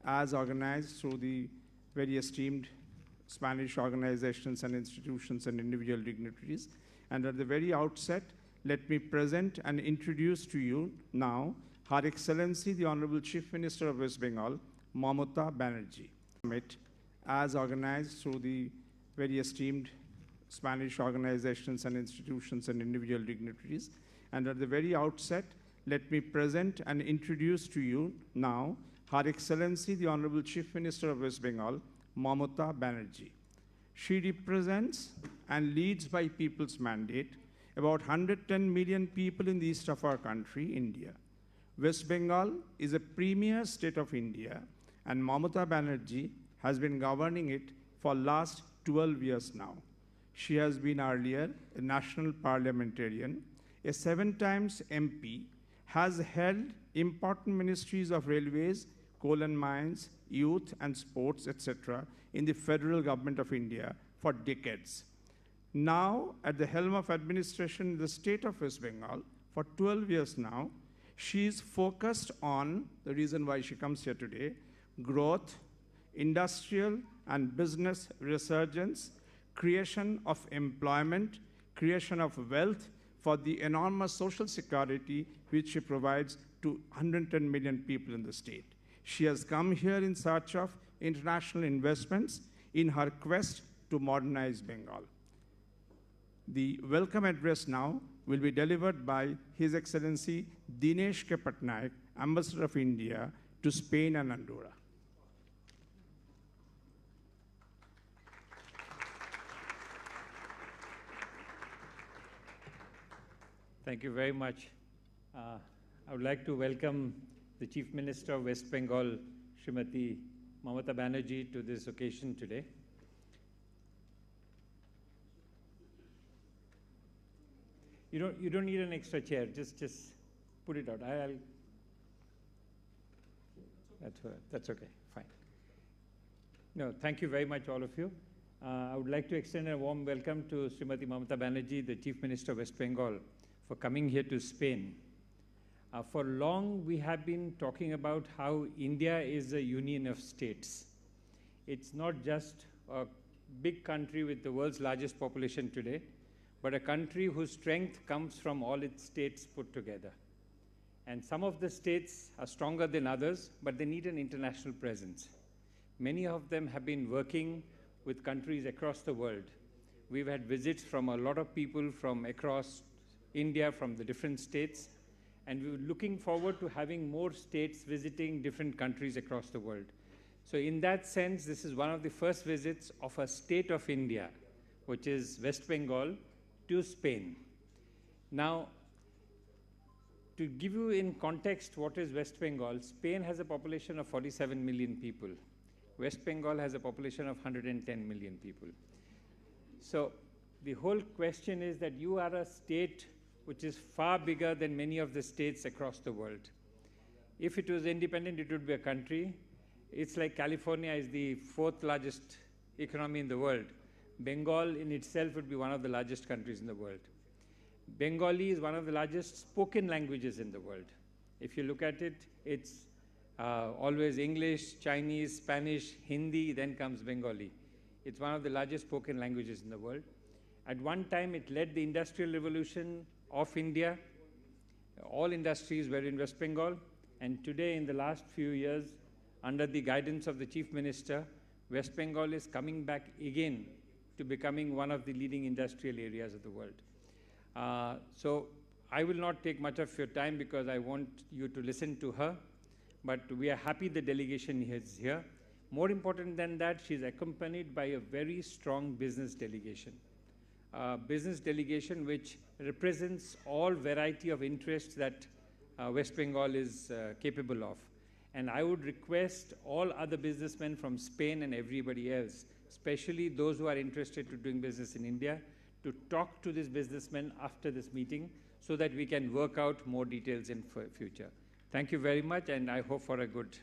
as organized through the very esteemed Spanish organizations and institutions and individual dignitaries. And at the very outset, let me present and introduce to you now Her Excellency, the Honorable Chief Minister of West Bengal, Mamata Banerjee. Summit, as organized through the very esteemed Spanish organizations and institutions and individual dignitaries. And at the very outset, let me present and introduce to you now Her Excellency, the Honorable Chief Minister of West Bengal, Mamata Banerjee. She represents and leads by people's mandate about 110 million people in the east of our country, India. West Bengal is a premier state of India, and Mamata Banerjee has been governing it for last 12 years now. She has been earlier a national parliamentarian, a 7 times MP, has held important ministries of railways, coal and mines, youth and sports, etc. in the federal government of India for decades. Now, at the helm of administration in the state of West Bengal for 12 years now, she is focused on, the reason why she comes here today, growth, industrial and business resurgence, creation of employment, creation of wealth for the enormous social security which she provides to 110 million people in the state. She has come here in search of international investments in her quest to modernize Bengal. The welcome address now will be delivered by His Excellency Dinesh K. Patnaik, Ambassador of India to Spain and Andorra. Thank you very much. I would like to welcome the Chief Minister of West Bengal, Srimati Mamata Banerjee, to this occasion today. You don't need an extra chair. Just put it out. That's okay. Fine. No, thank you very much, all of you. I would like to extend a warm welcome to Srimati Mamata Banerjee, the Chief Minister of West Bengal, for coming here to Spain. For long, we have been talking about how India is a union of states. It's not just a big country with the world's largest population today, but a country whose strength comes from all its states put together. And some of the states are stronger than others, but they need an international presence. Many of them have been working with countries across the world. We've had visits from a lot of people from across India, from the different states, and we're looking forward to having more states visiting different countries across the world. So in that sense, this is one of the first visits of a state of India, which is West Bengal, to Spain. Now, to give you in context what is West Bengal, Spain has a population of 47 million people. West Bengal has a population of 110 million people. So the whole question is that you are a state which is far bigger than many of the states across the world. If it was independent, it would be a country. It's like California is the 4th largest economy in the world. Bengal in itself would be one of the largest countries in the world. Bengali is one of the largest spoken languages in the world. If you look at it, it's always English, Chinese, Spanish, Hindi, then comes Bengali. It's one of the largest spoken languages in the world. At one time, it led the industrial revolution of India. All industries were in West Bengal. And today, in the last few years, under the guidance of the Chief Minister, West Bengal is coming back again to becoming one of the leading industrial areas of the world. So I will not take much of your time because I want you to listen to her. But we are happy the delegation is here. More important than that, she's accompanied by a very strong business delegation. Business delegation which represents all variety of interests that West Bengal is capable of. And I would request all other businessmen from Spain and everybody else, especially those who are interested to doing business in India, to talk to these businessmen after this meeting so that we can work out more details in future. Thank you very much, and I hope for a good.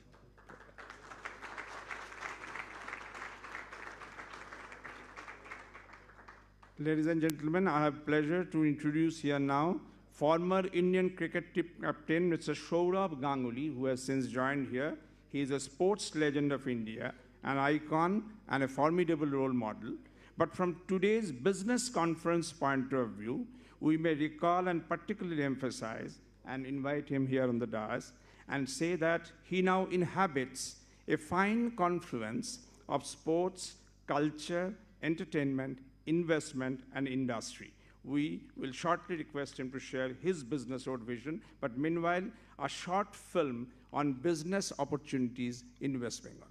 Ladies and gentlemen, I have pleasure to introduce here now former Indian cricket team captain Mr. Sourav Ganguly, who has since joined here. He is a sports legend of India, an icon and a formidable role model. But from today's business conference point of view, we may recall and particularly emphasize and invite him here on the dais and say that he now inhabits a fine confluence of sports, culture, entertainment, investment, and industry. We will shortly request him to share his business road vision, but meanwhile, a short film on business opportunities in West Bengal.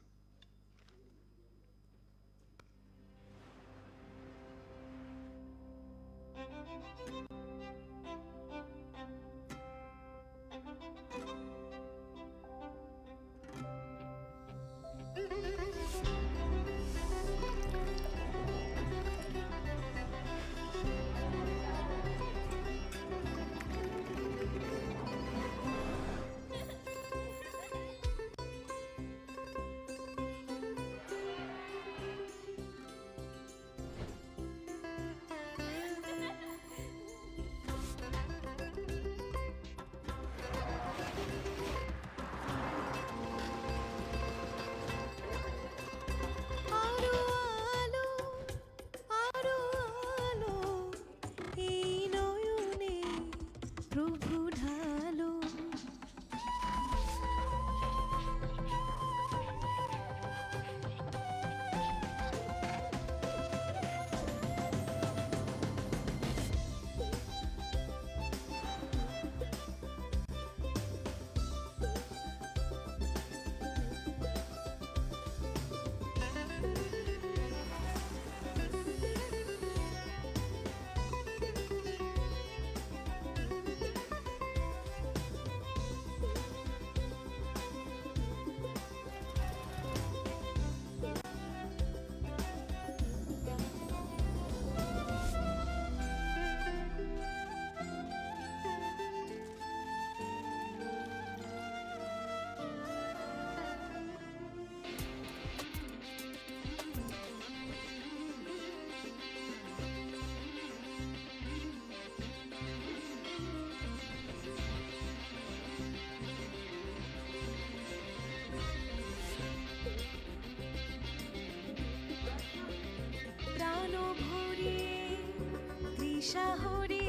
শহরে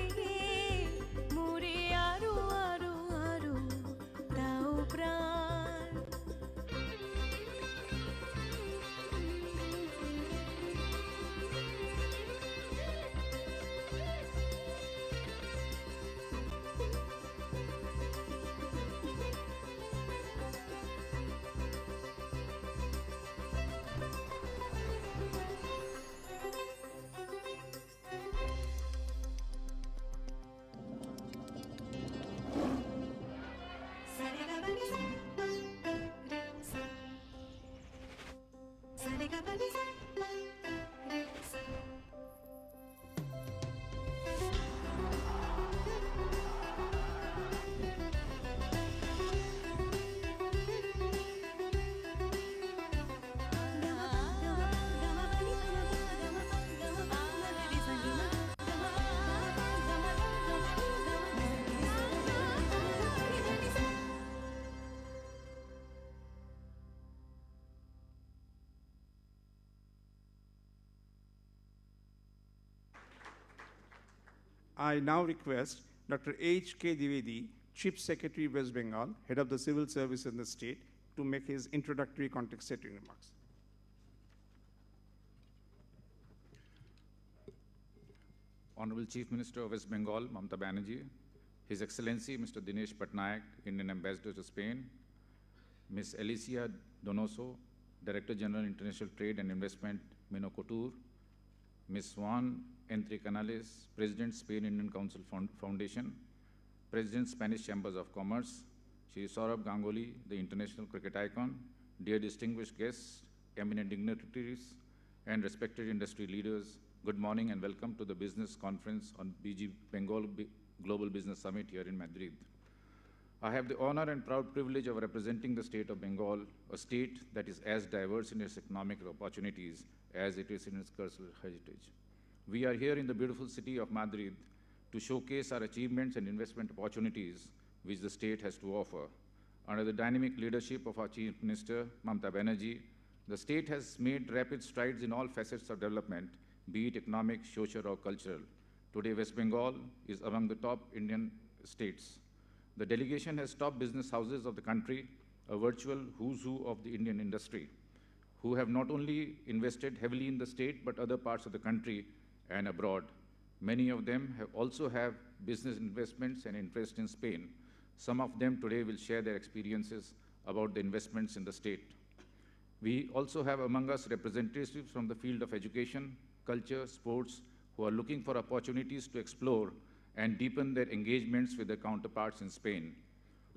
মোরে আরো আরো আরো দাও প্রাণ I now request Dr. H.K. Dwivedi, Chief Secretary, West Bengal, Head of the Civil Service in the state, to make his introductory context-setting remarks. Honorable Chief Minister of West Bengal, Mamata Banerjee, His Excellency Mr. Dinesh Patnaik, Indian Ambassador to Spain, Ms. Alicia Donoso, Director General International Trade and Investment, Minocotur, Ms. Juan Entre Canales, President, Spain Indian Council Foundation, President, Spanish Chambers of Commerce, Shri Saurabh Ganguly, the international cricket icon, dear distinguished guests, eminent dignitaries, and respected industry leaders, good morning and welcome to the business conference on BG Bengal Global Business Summit here in Madrid. I have the honor and proud privilege of representing the state of Bengal, a state that is as diverse in its economic opportunities as it is in its cultural heritage. We are here in the beautiful city of Madrid to showcase our achievements and investment opportunities which the state has to offer. Under the dynamic leadership of our Chief Minister, Mamta Banerjee, the state has made rapid strides in all facets of development, be it economic, social, or cultural. Today, West Bengal is among the top Indian states. The delegation has top business houses of the country, a virtual who's who of the Indian industry, who have not only invested heavily in the state, but other parts of the country and abroad. Many of them also have business investments and interest in Spain. Some of them today will share their experiences about the investments in the state. We also have among us representatives from the field of education, culture, sports, who are looking for opportunities to explore and deepen their engagements with their counterparts in Spain.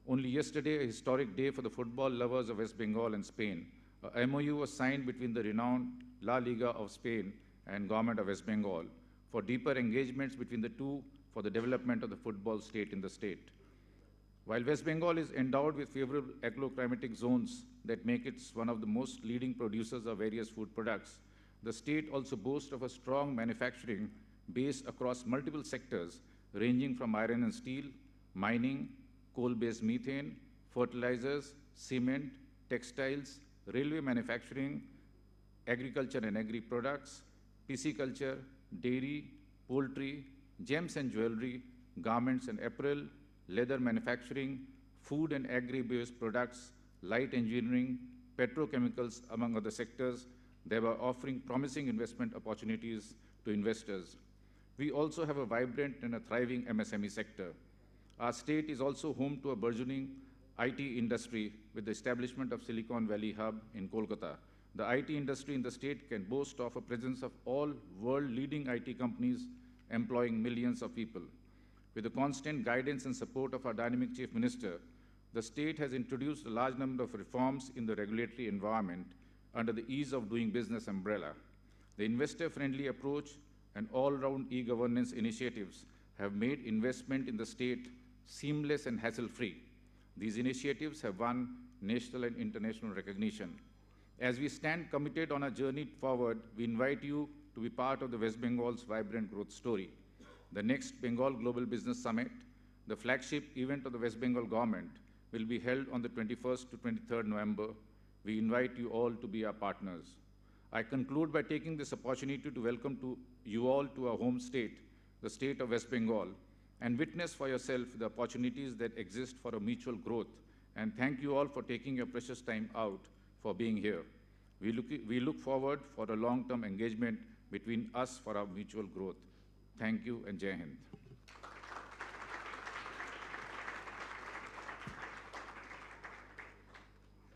Only yesterday, a historic day for the football lovers of West Bengal and Spain. A MOU was signed between the renowned La Liga of Spain and government of West Bengal for deeper engagements between the two for the development of the football state in the state. While West Bengal is endowed with favorable agroclimatic zones that make it one of the most leading producers of various food products, the state also boasts of a strong manufacturing base across multiple sectors, ranging from iron and steel, mining, coal-based methane, fertilizers, cement, textiles, railway manufacturing, agriculture and agri-products, pisciculture, dairy, poultry, gems and jewelry, garments and apparel, leather manufacturing, food and agri-based products, light engineering, petrochemicals, among other sectors, thereby offering promising investment opportunities to investors. We also have a vibrant and a thriving MSME sector. Our state is also home to a burgeoning IT industry with the establishment of Silicon Valley Hub in Kolkata. The IT industry in the state can boast of a presence of all world-leading IT companies employing millions of people. With the constant guidance and support of our dynamic Chief Minister, the state has introduced a large number of reforms in the regulatory environment under the ease of doing business umbrella. The investor-friendly approach and all-round e-governance initiatives have made investment in the state seamless and hassle-free. These initiatives have won national and international recognition. As we stand committed on our journey forward, we invite you to be part of the West Bengal's vibrant growth story. The next Bengal Global Business Summit, the flagship event of the West Bengal government, will be held on the 21st to 23rd November. We invite you all to be our partners. I conclude by taking this opportunity to welcome you all to our home state, the state of West Bengal, and witness for yourself the opportunities that exist for a mutual growth. And thank you all for taking your precious time out for being here. We look forward for a long-term engagement between us for our mutual growth. Thank you and Jai Hind.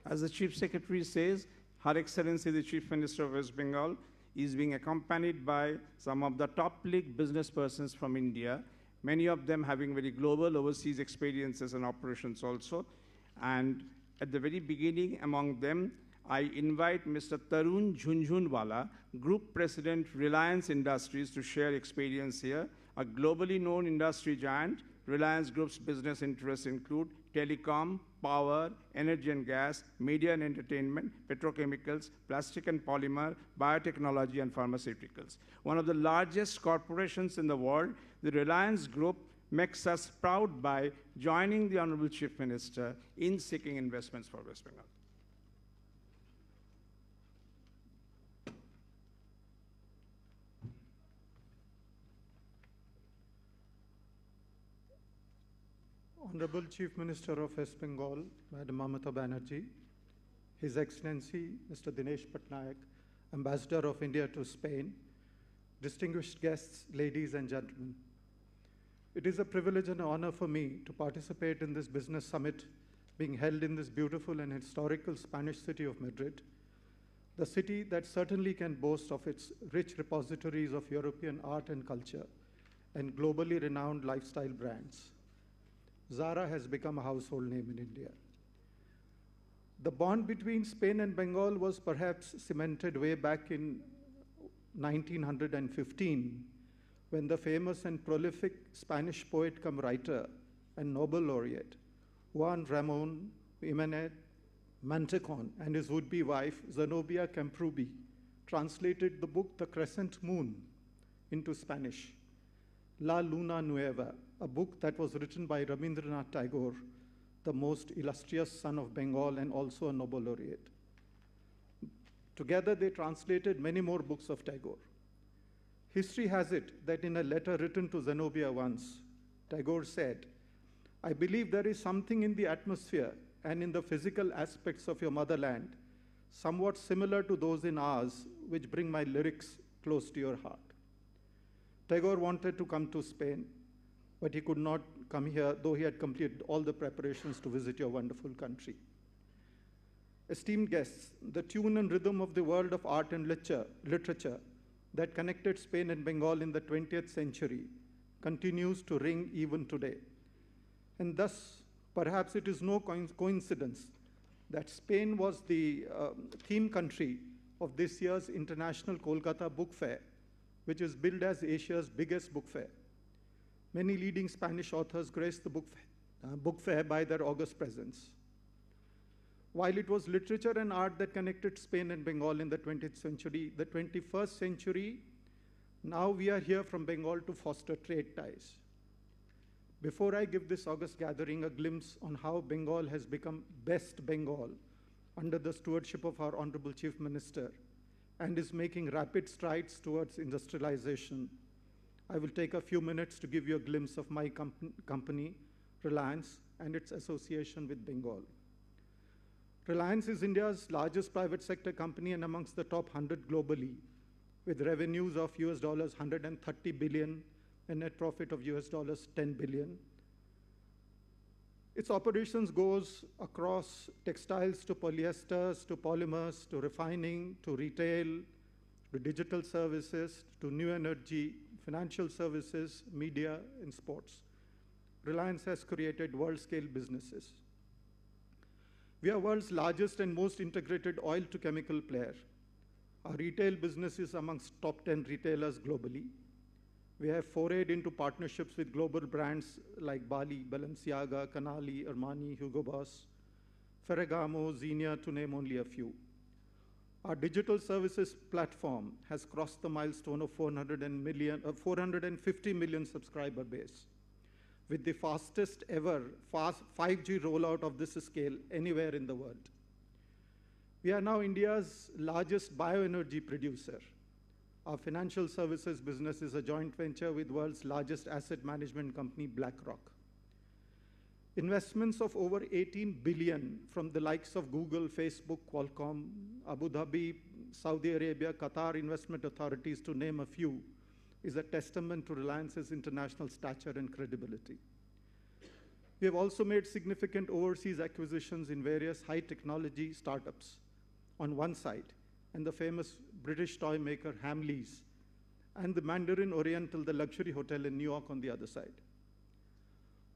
As the Chief Secretary says, Her Excellency the Chief Minister of West Bengal is being accompanied by some of the top league business persons from India, many of them having very global overseas experiences and operations also. And at the very beginning, among them, I invite Mr. Tarun Jhunjhunwala, Group President, Reliance Industries, to share experience here. A globally known industry giant, Reliance Group's business interests include telecom, power, energy and gas, media and entertainment, petrochemicals, plastic and polymer, biotechnology, and pharmaceuticals. One of the largest corporations in the world, the Reliance Group makes us proud by joining the Honorable Chief Minister in seeking investments for West Bengal. Honorable Chief Minister of West Bengal, Madam Mamata Banerjee, His Excellency Mr. Dinesh Patnaik, Ambassador of India to Spain, distinguished guests, ladies and gentlemen. It is a privilege and honor for me to participate in this business summit being held in this beautiful and historical Spanish city of Madrid, the city that certainly can boast of its rich repositories of European art and culture and globally renowned lifestyle brands. Zara has become a household name in India. The bond between Spain and Bengal was perhaps cemented way back in 1915, when the famous and prolific Spanish poet cum writer and Nobel laureate Juan Ramon Jimenez Mantecon and his would-be wife Zenobia Camprubí translated the book The Crescent Moon into Spanish. La Luna Nueva, a book that was written by Rabindranath Tagore the most illustrious son of Bengal and also a Nobel laureate. Together, they translated many more books of Tagore. History has it that in a letter written to Zenobia once, Tagore said, "I believe there is something in the atmosphere and in the physical aspects of your motherland, somewhat similar to those in ours, which bring my lyrics close to your heart." Tagore wanted to come to Spain, but he could not come here, though he had completed all the preparations to visit your wonderful country. Esteemed guests, the tune and rhythm of the world of art and literature that connected Spain and Bengal in the 20th century continues to ring even today. And thus, perhaps it is no coincidence that Spain was the theme country of this year's International Kolkata Book Fair, which is billed as Asia's biggest book fair. Many leading Spanish authors graced the book fair by their august presence. While it was literature and art that connected Spain and Bengal in the 20th century, the 21st century, now we are here from Bengal to foster trade ties. Before I give this august gathering a glimpse on how Bengal has become best Bengal under the stewardship of our Honorable Chief Minister and is making rapid strides towards industrialization, I will take a few minutes to give you a glimpse of my company, Reliance, and its association with Bengal. Reliance is India's largest private sector company and amongst the top 100 globally, with revenues of US dollars 130 billion and net profit of US dollars 10 billion. Its operations goes across textiles to polyesters, to polymers, to refining, to retail, to digital services, to new energy, financial services, media, and sports. Reliance has created world-scale businesses. We are world's largest and most integrated oil-to-chemical player. Our retail business is amongst top 10 retailers globally. We have forayed into partnerships with global brands like Bali, Balenciaga, Canali, Armani, Hugo Boss, Ferragamo, Xenia, to name only a few. Our digital services platform has crossed the milestone of 450 million subscriber base, with the fastest ever 5G rollout of this scale anywhere in the world. We are now India's largest bioenergy producer. Our financial services business is a joint venture with world's largest asset management company, BlackRock. Investments of over 18 billion from the likes of Google, Facebook, Qualcomm, Abu Dhabi, Saudi Arabia, Qatar investment authorities, to name a few, is a testament to Reliance's international stature and credibility. We have also made significant overseas acquisitions in various high technology startups on one side, and the famous British toy maker Hamleys, and the Mandarin Oriental, the luxury hotel in New York, on the other side.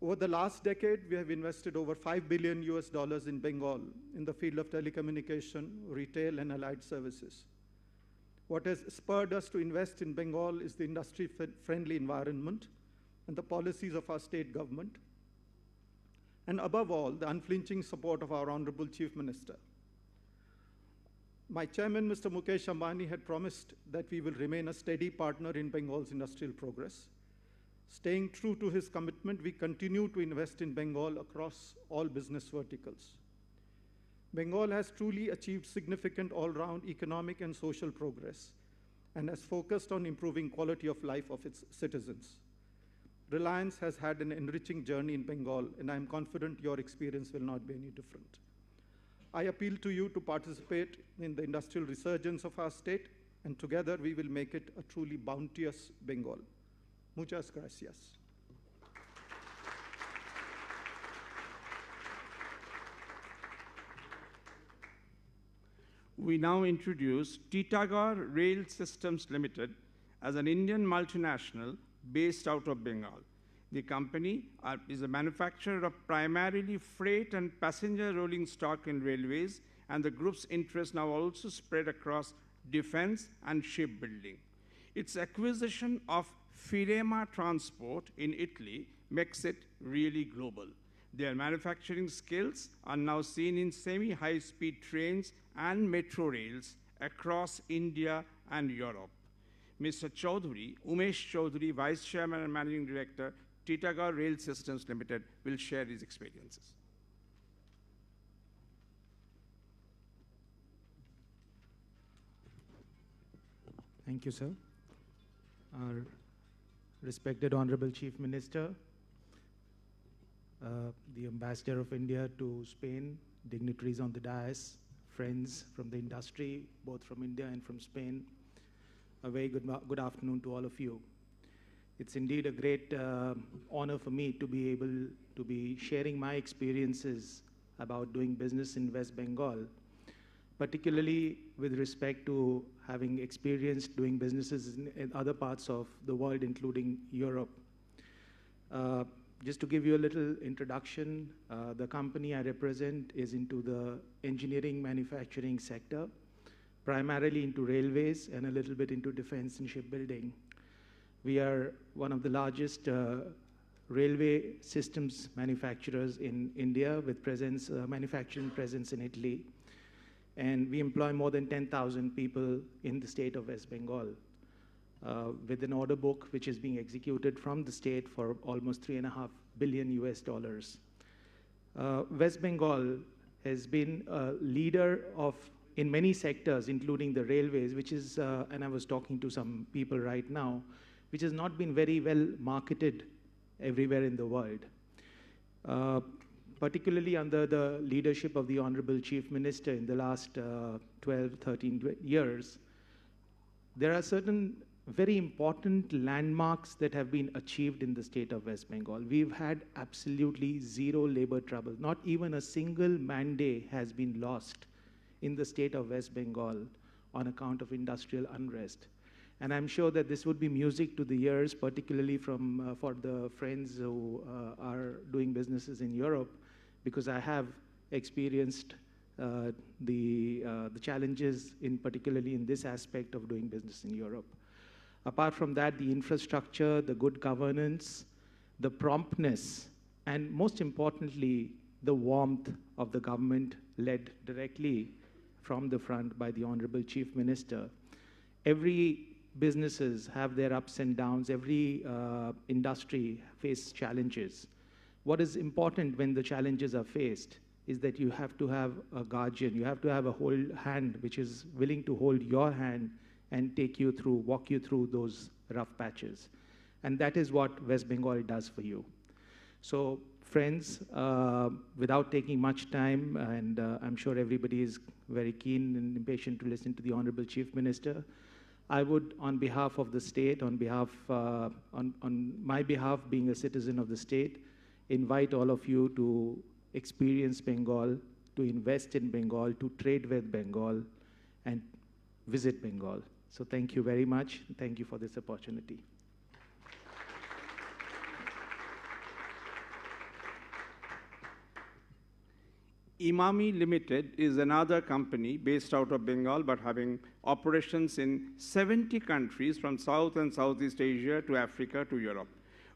Over the last decade, we have invested over $5 billion US dollars in Bengal in the field of telecommunication, retail, and allied services. What has spurred us to invest in Bengal is the industry-friendly environment and the policies of our state government, and above all, the unflinching support of our Honorable Chief Minister. My chairman, Mr. Mukesh Ambani, had promised that we will remain a steady partner in Bengal's industrial progress. Staying true to his commitment, we continue to invest in Bengal across all business verticals. Bengal has truly achieved significant all-round economic and social progress and has focused on improving quality of life of its citizens. Reliance has had an enriching journey in Bengal, and I am confident your experience will not be any different. I appeal to you to participate in the industrial resurgence of our state, and together we will make it a truly bounteous Bengal. Muchas gracias. We now introduce Titagarh Rail Systems Limited as an Indian multinational based out of Bengal. The company is a manufacturer of primarily freight and passenger rolling stock in railways, and the group's interests now also spread across defense and shipbuilding. Its acquisition of Firema Transport in Italy makes it really global. Their manufacturing skills are now seen in semi-high-speed trains and metro rails across India and Europe. Mr. Chaudhary, Umesh Chaudhary, Vice Chairman and Managing Director, Titagarh Rail Systems Limited, will share his experiences. Thank you, sir. Our respected Honorable Chief Minister, the Ambassador of India to Spain, dignitaries on the dais, friends from the industry, both from India and from Spain, a very good afternoon to all of you. It's indeed a great honor for me to be able to be sharing my experiences about doing business in West Bengal, particularly with respect to having experienced doing businesses in other parts of the world, including Europe. Just to give you a little introduction, the company I represent is into the engineering manufacturing sector, primarily into railways and a little bit into defense and shipbuilding. We are one of the largest railway systems manufacturers in India with manufacturing presence in Italy. And we employ more than 10,000 people in the state of West Bengal, with an order book which is being executed from the state for almost $3.5 billion US. West Bengal has been a leader in many sectors, including the railways, which is, and I was talking to some people right now, which has not been very well marketed everywhere in the world. Particularly under the leadership of the Honorable Chief Minister in the last 12, 13 years, there are certain very important landmarks that have been achieved in the state of West Bengal. We've had absolutely zero labor trouble. Not even a single man-day has been lost in the state of West Bengal on account of industrial unrest. And I'm sure that this would be music to the ears, particularly for the friends who are doing businesses in Europe, because I have experienced the challenges particularly in this aspect of doing business in Europe. Apart from that, the infrastructure, the good governance, the promptness, and most importantly, the warmth of the government led directly from the front by the Honorable Chief Minister. Every businesses have their ups and downs. Every industry faces challenges. What is important when the challenges are faced is that you have to have a guardian. You have to have a whole hand which is willing to hold your hand and walk you through those rough patches. And that is what West Bengal does for you. So friends, without taking much time, and I'm sure everybody is very keen and impatient to listen to the Honorable Chief Minister, I would, on behalf of the state, on my behalf, being a citizen of the state, invite all of you to experience Bengal, to invest in Bengal, to trade with Bengal, and visit Bengal. So thank you very much. Thank you for this opportunity. Imami Limited is another company based out of Bengal, but having operations in 70 countries from South and Southeast Asia to Africa to Europe.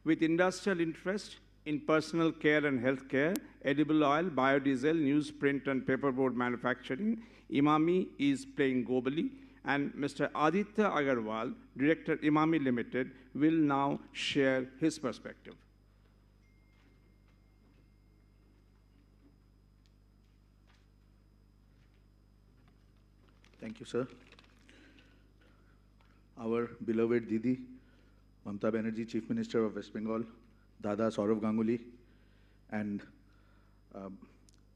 With industrial interest in personal care and healthcare, edible oil, biodiesel, newsprint, and paperboard manufacturing, Imami is playing globally. And Mr. Aditya Agarwal, Director Imami Limited, will now share his perspective. Thank you, sir. Our beloved Didi, Mamata Banerjee, Chief Minister of West Bengal, Dada Saurav Ganguly, and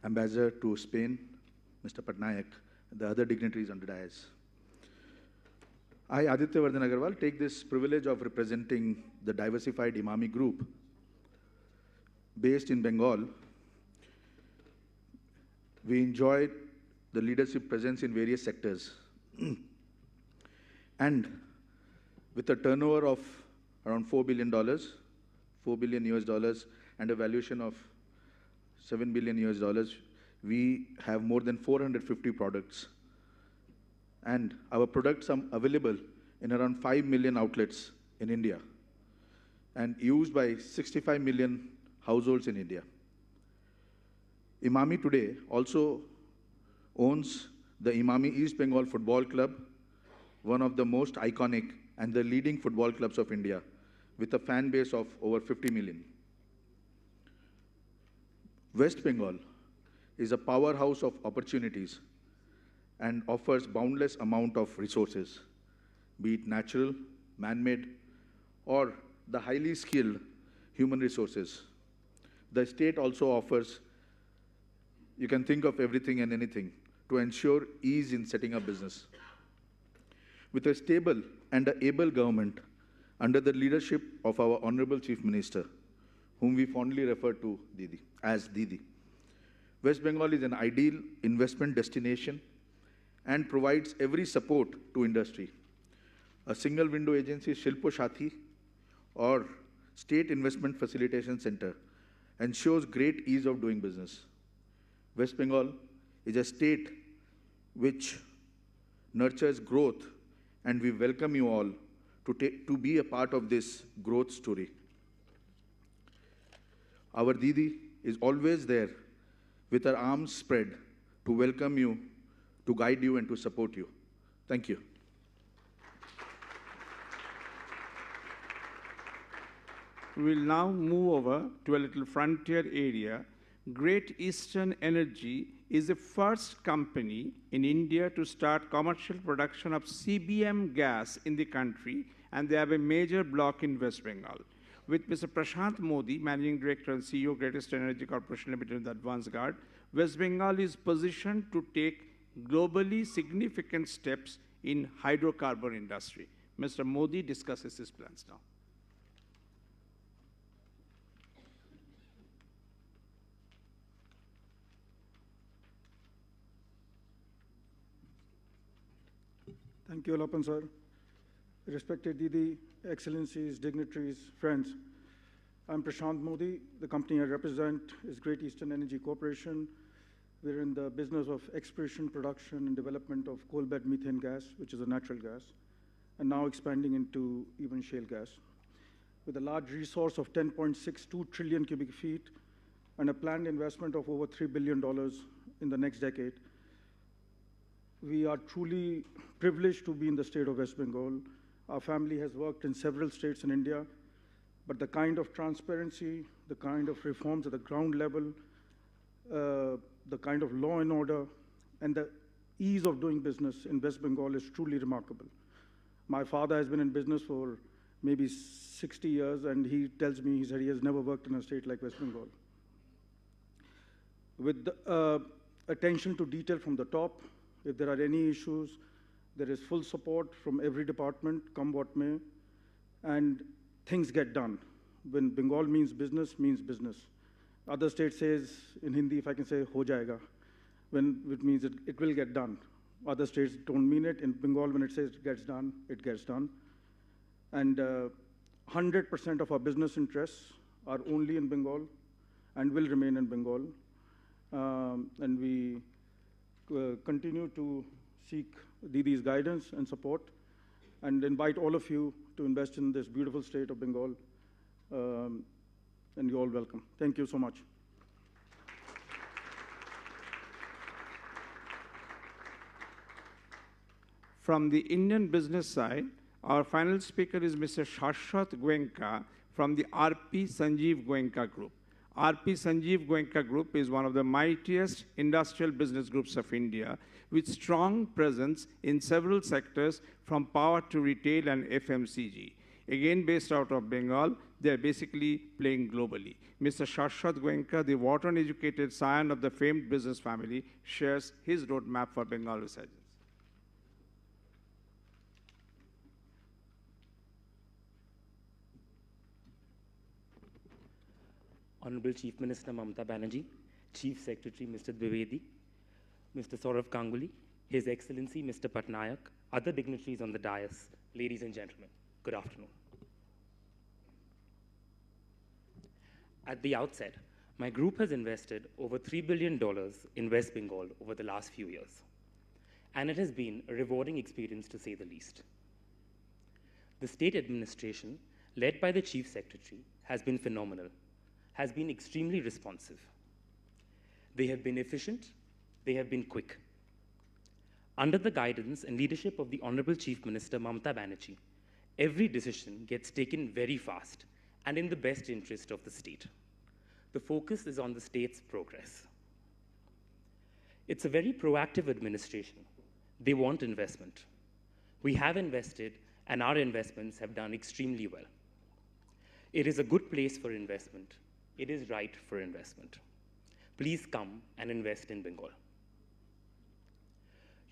Ambassador to Spain, Mr. Patnaik, and the other dignitaries on the dais. I, Aditya Vardhan Agarwal, take this privilege of representing the diversified Imami Group based in Bengal. We enjoy the leadership presence in various sectors. And with a turnover of around $4 billion, $4 billion US, and a valuation of $7 billion US, we have more than 450 products. And our products are available in around 5 million outlets in India and used by 65 million households in India. Imami today also owns the Imami East Bengal Football Club, one of the most iconic and the leading football clubs of India, with a fan base of over 50 million. West Bengal is a powerhouse of opportunities and offers boundless amount of resources. be it natural, man-made, or the highly skilled human resources. The state also offers, you can think of everything and anything to ensure ease in setting up business. With a stable and an able government under the leadership of our Honorable Chief Minister, whom we fondly refer to as Didi, West Bengal is an ideal investment destination and provides every support to industry. A single window agency, Shilpo Shathi, or State Investment Facilitation Center, ensures great ease of doing business. West Bengal is a state which nurtures growth, and we welcome you all to be a part of this growth story. Our Didi is always there with her arms spread to welcome you, to guide you, and to support you. Thank you. We'll now move over to a little frontier area. Great Eastern Energy is the first company in India to start commercial production of CBM gas in the country, and they have a major block in West Bengal. With Mr. Prashant Modi, Managing Director and CEO, Great Eastern Energy Corporation Limited in the advance guard, West Bengal is positioned to take globally significant steps in hydrocarbon industry. Mr. Modi discusses his plans now. Thank you, Alapan sir. Respected Didi, Excellencies, dignitaries, friends. I'm Prashant Modi. The company I represent is Great Eastern Energy Corporation. We're in the business of exploration, production, and development of coal bed methane gas, which is a natural gas, and now expanding into even shale gas. With a large resource of 10.62 trillion cubic feet and a planned investment of over $3 billion in the next decade, we are truly privileged to be in the state of West Bengal. Our family has worked in several states in India, but the kind of transparency, the kind of reforms at the ground level, the kind of law and order, and the ease of doing business in West Bengal is truly remarkable. My father has been in business for maybe 60 years, and he tells me, he said he has never worked in a state like West Bengal. With attention to detail from the top, if there are any issues, there is full support from every department, come what may, and things get done. When Bengal means business. Other states says, in Hindi, if I can say, ho jayega, when it means it will get done. Other states don't mean it. In Bengal, when it says it gets done, it gets done. And 100% of our business interests are only in Bengal and will remain in Bengal. And we continue to seek Didi's guidance and support and invite all of you to invest in this beautiful state of Bengal. And you're all welcome. Thank you so much. From the Indian business side, our final speaker is Mr. Shashwat Goenka from the RP Sanjeev Goenka Group. RP Sanjeev Goenka Group is one of the mightiest industrial business groups of India, with strong presence in several sectors from power to retail and FMCG. Again, based out of Bengal, they're basically playing globally. Mr. Shashwat Goenka, the Wharton-educated scion of the famed business family, shares his roadmap for Bengal resurgence. Honorable Chief Minister Mamata Banerjee, Chief Secretary Mr. Dwivedi, Mr. Saurav Ganguly, His Excellency Mr. Patnaik, other dignitaries on the dais, ladies and gentlemen, good afternoon. At the outset, my group has invested over $3 billion in West Bengal over the last few years, and it has been a rewarding experience to say the least. The state administration, led by the Chief Secretary, has been phenomenal, has been extremely responsive. They have been efficient, they have been quick. Under the guidance and leadership of the Honorable Chief Minister Mamata Banerjee, every decision gets taken very fast and in the best interest of the state. The focus is on the state's progress. It's a very proactive administration. They want investment. We have invested and our investments have done extremely well. It is a good place for investment. It is right for investment. Please come and invest in Bengal.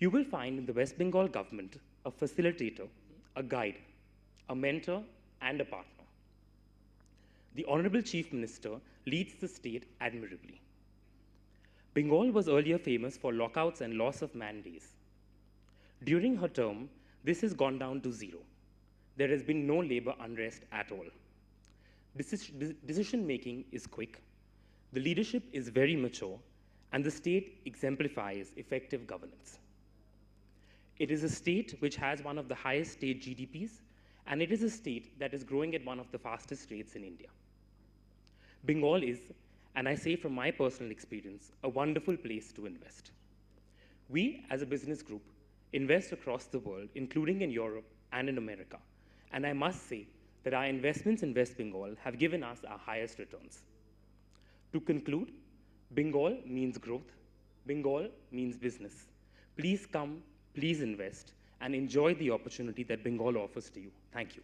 You will find in the West Bengal government a facilitator, a guide, a mentor, and a partner. The Honorable Chief Minister leads the state admirably. Bengal was earlier famous for lockouts and loss of man days. During her term, this has gone down to zero. There has been no labor unrest at all. Decision-making is quick, the leadership is very mature, and the state exemplifies effective governance. It is a state which has one of the highest state GDPs, and it is a state that is growing at one of the fastest rates in India. Bengal is, and I say from my personal experience, a wonderful place to invest. We, as a business group, invest across the world, including in Europe and in America, and I must say that our investments in West Bengal have given us our highest returns. To conclude, Bengal means growth. Bengal means business. Please come, please invest, and enjoy the opportunity that Bengal offers to you. Thank you.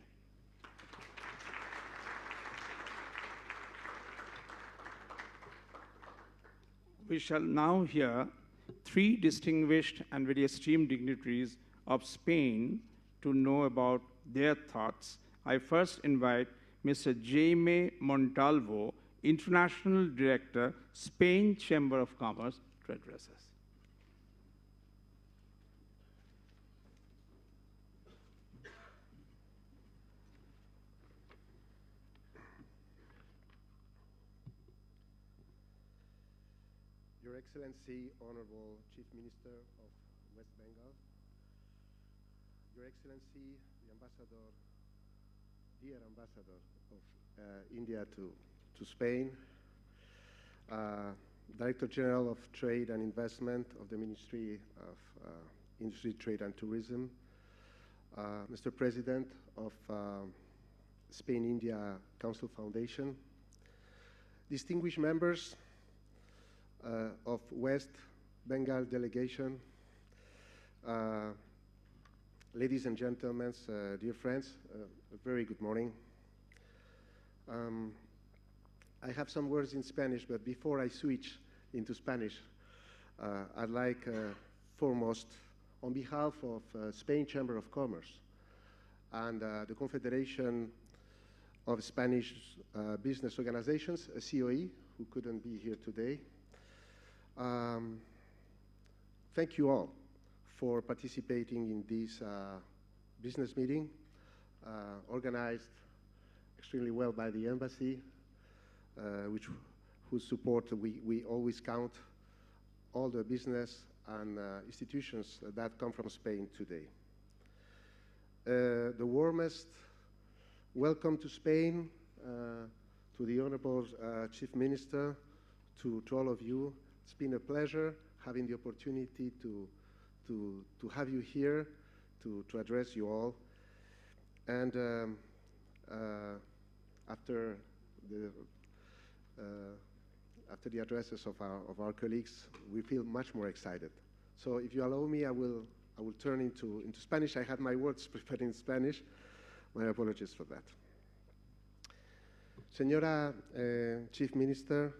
We shall now hear three distinguished and very esteemed dignitaries of Spain to know about their thoughts. I first invite Mr. Jaime Montalvo, International Director, Spain Chamber of Commerce, to address us. Your Excellency, Honorable Chief Minister of West Bengal, Your Excellency, the Ambassador, dear Ambassador of India to Spain, Director General of Trade and Investment of the Ministry of Industry, Trade and Tourism, Mr. President of Spain-India Council Foundation, distinguished members of West Bengal delegation, ladies and gentlemen, dear friends, a very good morning. I have some words in Spanish, but before I switch into Spanish, I'd like foremost, on behalf of Spain Chamber of Commerce and the Confederation of Spanish Business Organizations, COE, who couldn't be here today, thank you all for participating in this business meeting, organized extremely well by the embassy, whose support we always count all the business and institutions that come from Spain today. The warmest welcome to Spain, to the Honorable Chief Minister, to all of you. It's been a pleasure having the opportunity to have you here, to address you all. And after the addresses of our colleagues, we feel much more excited. So if you allow me, I will turn into Spanish. I had my words prepared in Spanish. My apologies for that. Señora Chief Minister,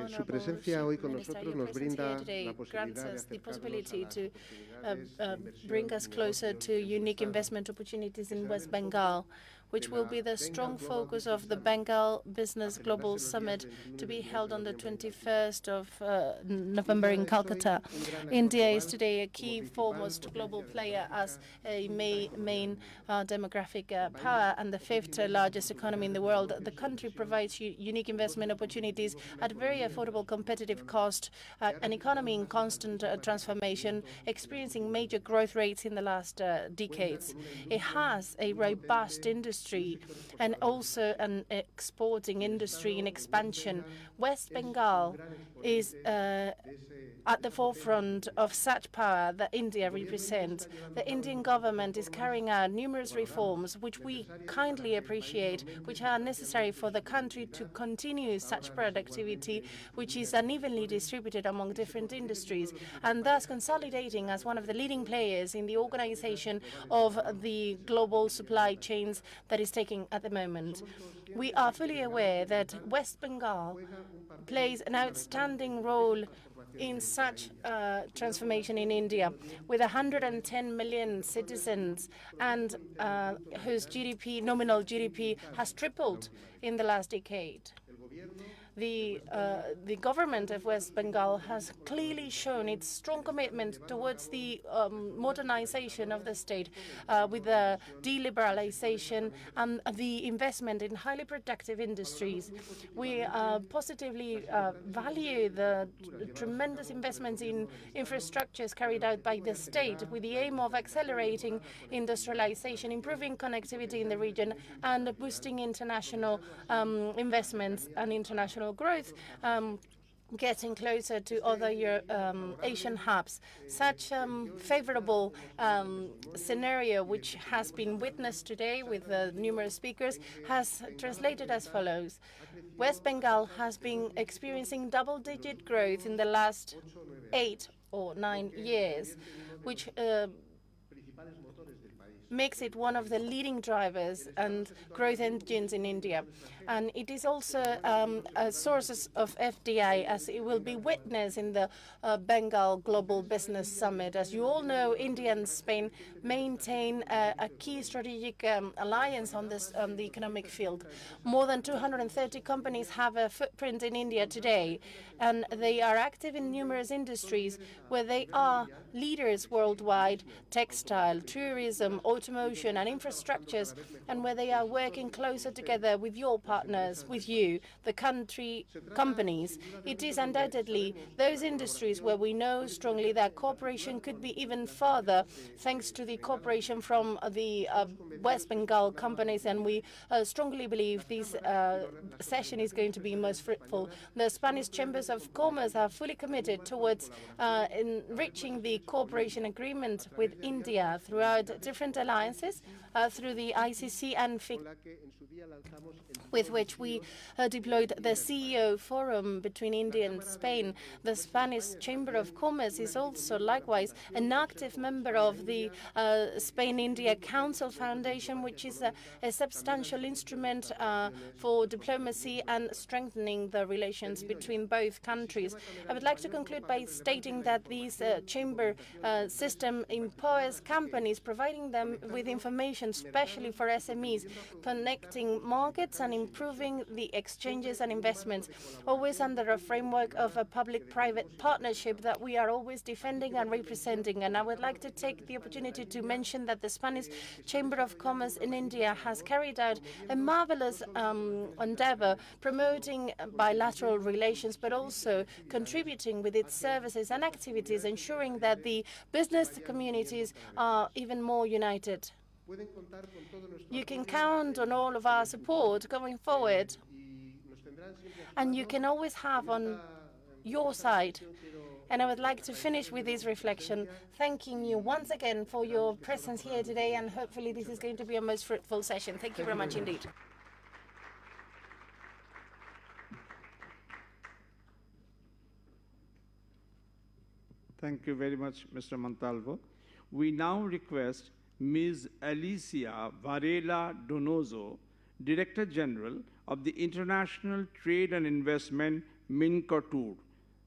su presencia hoy con nosotros nos brinda la posibilidad de acercarnos a las bring us closer to unique investment opportunities in West Bengal, which will be the strong focus of the Bengal Business Global Summit to be held on the 21st of November in Calcutta. India is today a key foremost global player as a main demographic power and the fifth largest economy in the world. The country provides unique investment opportunities at very affordable competitive cost, an economy in constant transformation, experiencing major growth rates in the last decades. It has a robust industry industry and also an exporting industry in expansion. West Bengal is at the forefront of such power that India represents. The Indian government is carrying out numerous reforms which we kindly appreciate, which are necessary for the country to continue such productivity, which is unevenly distributed among different industries, and thus consolidating as one of the leading players in the organization of the global supply chains that is taking at the moment. We are fully aware that West Bengal plays an outstanding role in such transformation in India, with 110 million citizens and whose GDP, nominal GDP, has tripled in the last decade. The government of West Bengal has clearly shown its strong commitment towards the modernization of the state with the deliberalization and the investment in highly productive industries. We positively value the tremendous investments in infrastructures carried out by the state with the aim of accelerating industrialization, improving connectivity in the region, and boosting international investments and international growth, getting closer to other Asian hubs. Such favorable scenario, which has been witnessed today with numerous speakers, has translated as follows. West Bengal has been experiencing double-digit growth in the last 8 or 9 years, which makes it one of the leading drivers and growth engines in India. And it is also a source of FDI, as it will be witnessed in the Bengal Global Business Summit. As you all know, India and Spain maintain a key strategic alliance on the economic field. More than 230 companies have a footprint in India today, and they are active in numerous industries where they are leaders worldwide: textile, tourism, automotion, and infrastructures, and where they are working closer together with your partners, with you, the companies. It is undoubtedly those industries where we know strongly that cooperation could be even further, thanks to the cooperation from the West Bengal companies, and we strongly believe this session is going to be most fruitful. The Spanish Chambers of Commerce are fully committed towards enriching the cooperation agreement with India throughout different alliances, through the ICC and FIC, with which we deployed the CEO forum between India and Spain. The Spanish Chamber of Commerce is also likewise an active member of the Spain-India Council Foundation, which is a substantial instrument for diplomacy and strengthening the relations between both countries. I would like to conclude by stating that this chamber system empowers companies, providing them with information, especially for SMEs, connecting markets and improving the exchanges and investments, always under a framework of a public-private partnership that we are always defending and representing. And I would like to take the opportunity to mention that the Spanish Chamber of Commerce in India has carried out a marvelous endeavor, promoting bilateral relations, but also contributing with its services and activities, ensuring that the business communities are even more united. You can count on all of our support going forward, and you can always have on your side. And I would like to finish with this reflection, thanking you once again for your presence here today, and hopefully this is going to be a most fruitful session. Thank you very much indeed. Thank you very much, Mr. Montalvo. We now request Ms. Alicia Varela Donoso, Director General of the International Trade and Investment Mincotur.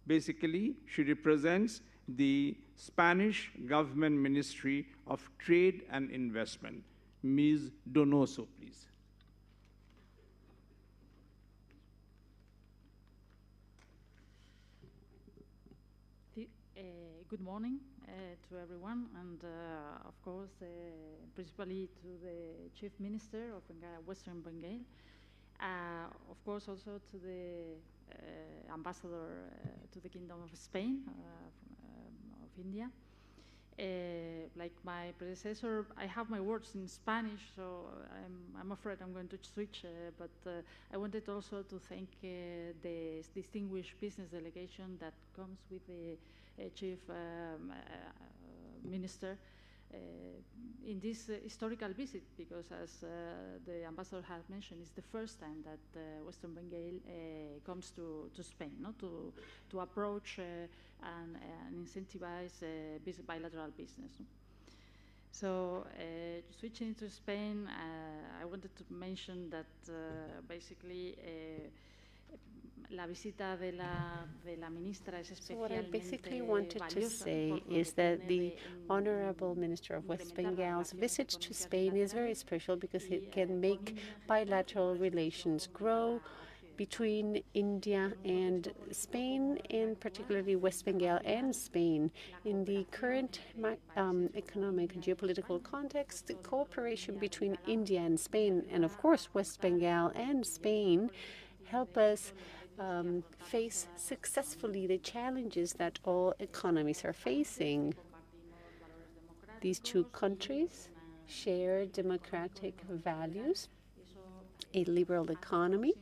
Basically, she represents the Spanish Government Ministry of Trade and Investment. Ms. Donoso, please. Good morning to everyone, and of course, principally to the Chief Minister of Western Bengal, of course also to the Ambassador to the Kingdom of Spain of India. like my predecessor, I have my words in Spanish, so I'm afraid I'm going to switch, but I wanted also to thank the distinguished business delegation that comes with the Chief Minister in this historical visit, because as the ambassador has mentioned, it's the first time that Western Bengal comes to Spain, no? to approach and incentivize bilateral business. No? So switching to Spain, I wanted to mention that basically la visita de la ministra es So what I basically wanted to say is that the Honorable Minister of West Bengal's visit to Spain is very special because it can make bilateral relations grow between India and Spain, and particularly West Bengal and Spain. In the current economic and geopolitical context, the cooperation between India and Spain, and of course West Bengal and Spain, help us face successfully the challenges that all economies are facing. These two countries share democratic values, a liberal economy.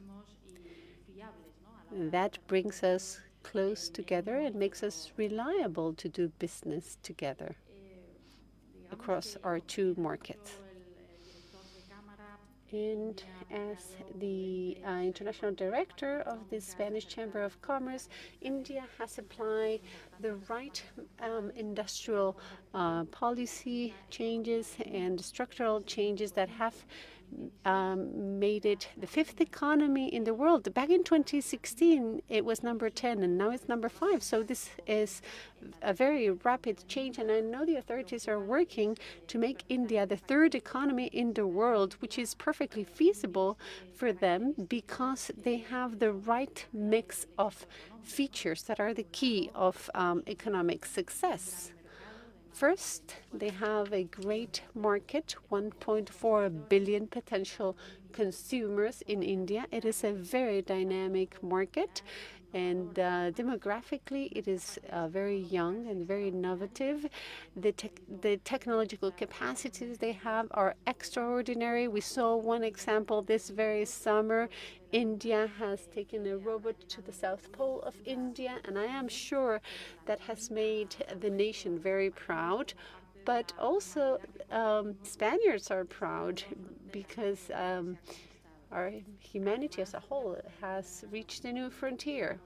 That brings us close together and makes us reliable to do business together across our two markets. And as the international director of the Spanish Chamber of Commerce, India has applied the right industrial policy changes and structural changes that have made it the fifth economy in the world. Back in 2016, it was number 10, and now it's number 5. So this is a very rapid change, and I know the authorities are working to make India the third economy in the world, which is perfectly feasible for them because they have the right mix of features that are the key of economic success. First, they have a great market, 1.4 billion potential consumers in India. It is a very dynamic market, and demographically, it is very young and very innovative. The technological capacities they have are extraordinary. We saw one example this very summer. India has taken a robot to the South Pole of India, and I am sure that has made the nation very proud. But also, Spaniards are proud because our humanity as a whole has reached a new frontier.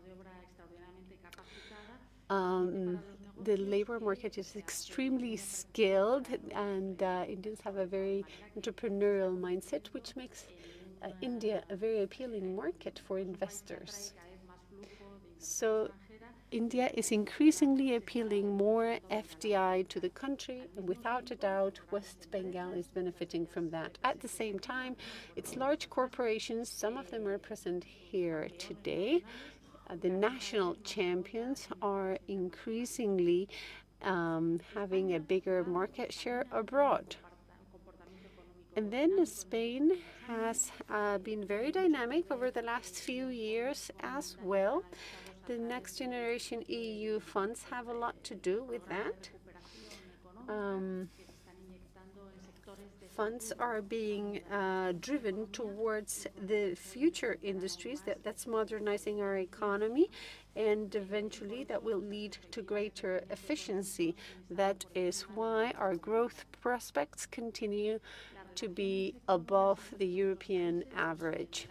The labor market is extremely skilled, and Indians have a very entrepreneurial mindset, which makes India a very appealing market for investors. So India is increasingly appealing more FDI to the country, and without a doubt, West Bengal is benefiting from that. At the same time, it's large corporations, some of them are present here today. The national champions are increasingly having a bigger market share abroad. And then Spain has been very dynamic over the last few years as well. The Next Generation EU funds have a lot to do with that. Funds are being driven towards the future industries that's modernizing our economy, and eventually that will lead to greater efficiency. That is why our growth prospects continue to be above the European average.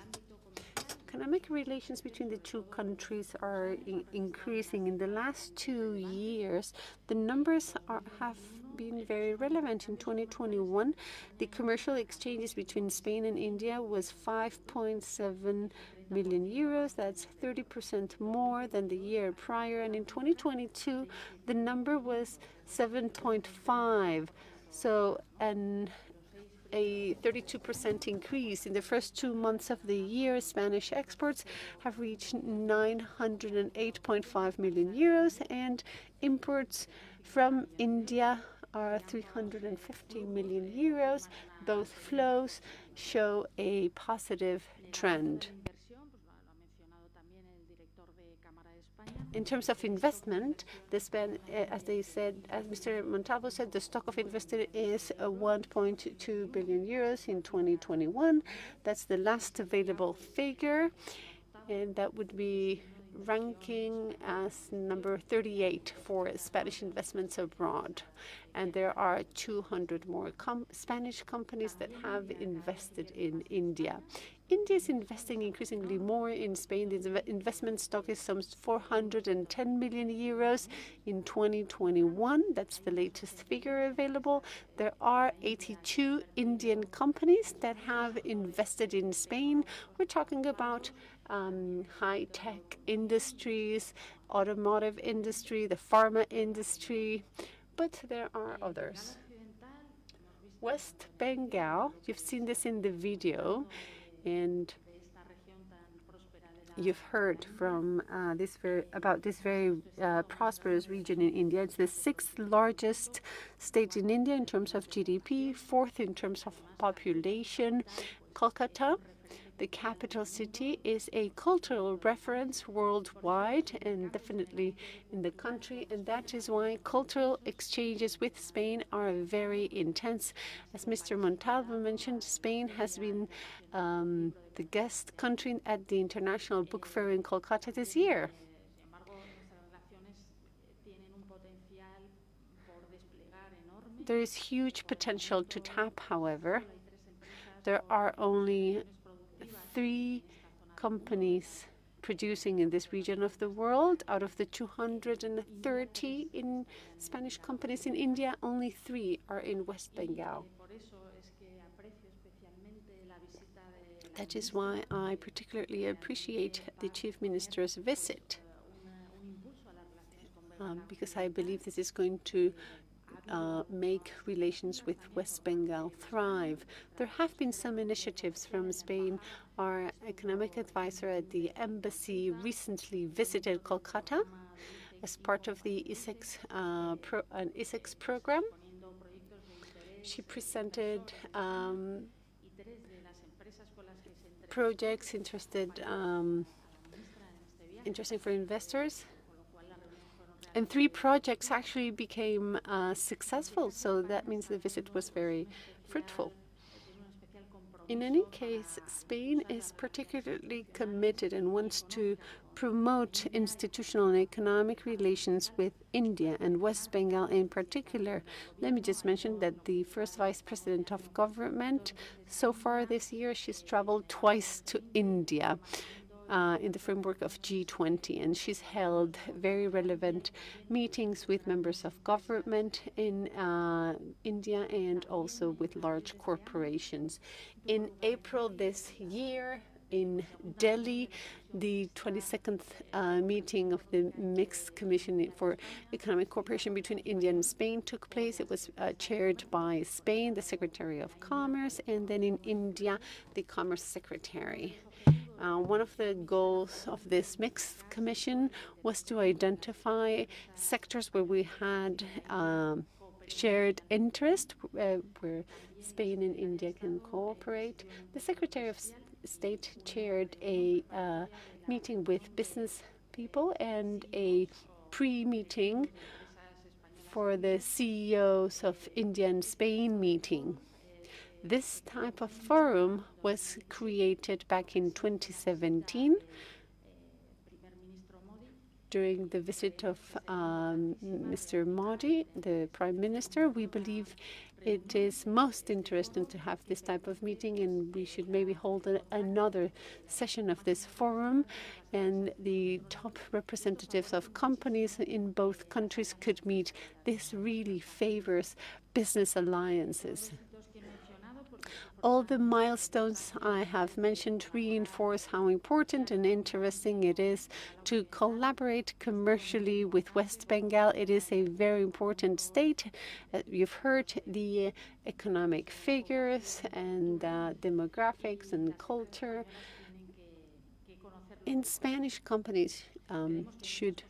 Economic relations between the two countries are increasing. In the last 2 years, the numbers have been very relevant. In 2021, the commercial exchanges between Spain and India was 5.7 million euros. That's 30% more than the year prior. And in 2022, the number was 7.5. So a 32% increase. In the first 2 months of the year, Spanish exports have reached 908.5 million euros, and imports from India are 350 million euros. Both flows show a positive trend. in terms of investment, as they said, as Mr. Montalvo said, the stock of invested is 1.2 billion euros in 2021. That's the last available figure, and that would be ranking as number 38 for Spanish investments abroad. And there are 200 more Spanish companies that have invested in India. India is investing increasingly more in Spain. The investment stock is some 410 million euros in 2021. That's the latest figure available. There are 82 Indian companies that have invested in Spain. We're talking about high-tech industries, automotive industry, the pharma industry, but there are others. West Bengal, you've seen this in the video, and you've heard from about this very prosperous region in India. It's the sixth largest state in India in terms of GDP, fourth in terms of population. Kolkata, the capital city, is a cultural reference worldwide and definitely in the country, and that is why cultural exchanges with Spain are very intense. As Mr. Montalvo mentioned, Spain has been the guest country at the International Book Fair in Kolkata this year. There is huge potential to tap, however. There are only 3 companies producing in this region of the world. Out of the 230 in Spanish companies in India, only 3 are in West Bengal. That is why I particularly appreciate the Chief Minister's visit, because I believe this is going to make relations with West Bengal thrive. There have been some initiatives from Spain. Our economic advisor at the embassy recently visited Kolkata as part of the ISEX program. She presented projects interesting for investors. And 3 projects actually became successful, so that means the visit was very fruitful. In any case, Spain is particularly committed and wants to promote institutional and economic relations with India and West Bengal in particular. Let me just mention that the first vice president of government, so far this year, she's traveled twice to India. In the framework of G20, and she's held very relevant meetings with members of government in India and also with large corporations. In April this year, in Delhi, the 22nd meeting of the Mixed Commission for Economic Cooperation between India and Spain took place. It was chaired by Spain, the Secretary of Commerce, and then in India, the Commerce Secretary. One of the goals of this mixed commission was to identify sectors where we had shared interest, where Spain and India can cooperate. The Secretary of State chaired a meeting with business people and a pre-meeting for the CEOs of India and Spain meeting. This type of forum was created back in 2017 during the visit of Mr. Modi, the Prime Minister. We believe it is most interesting to have this type of meeting, and we should maybe hold another session of this forum, and the top representatives of companies in both countries could meet. This really favors business alliances. All the milestones I have mentioned reinforce how important and interesting it is to collaborate commercially with West Bengal. It is a very important state. You've heard the economic figures and demographics and culture. And Spanish companies should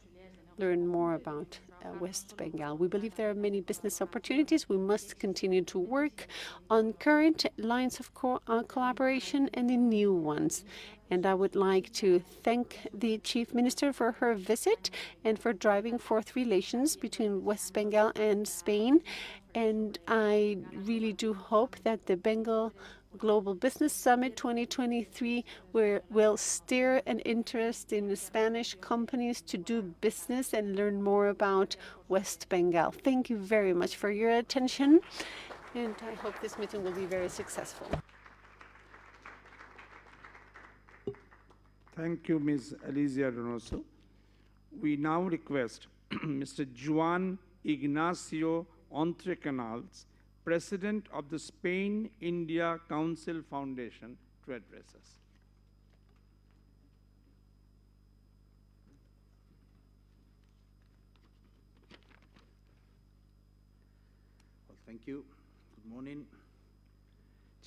learn more about West Bengal. We believe there are many business opportunities. We must continue to work on current lines of collaboration and in new ones. And I would like to thank the Chief Minister for her visit and for driving forth relations between West Bengal and Spain. And I really do hope that the Bengal Global Business Summit 2023 will stir an interest in the Spanish companies to do business and learn more about West Bengal. Thank you very much for your attention, and I hope this meeting will be very successful. Thank you, Ms. Alicia Donoso. We now request Mr. Juan Ignacio Entrecanals, President of the Spain-India Council Foundation, to address us. Well, thank you. Good morning.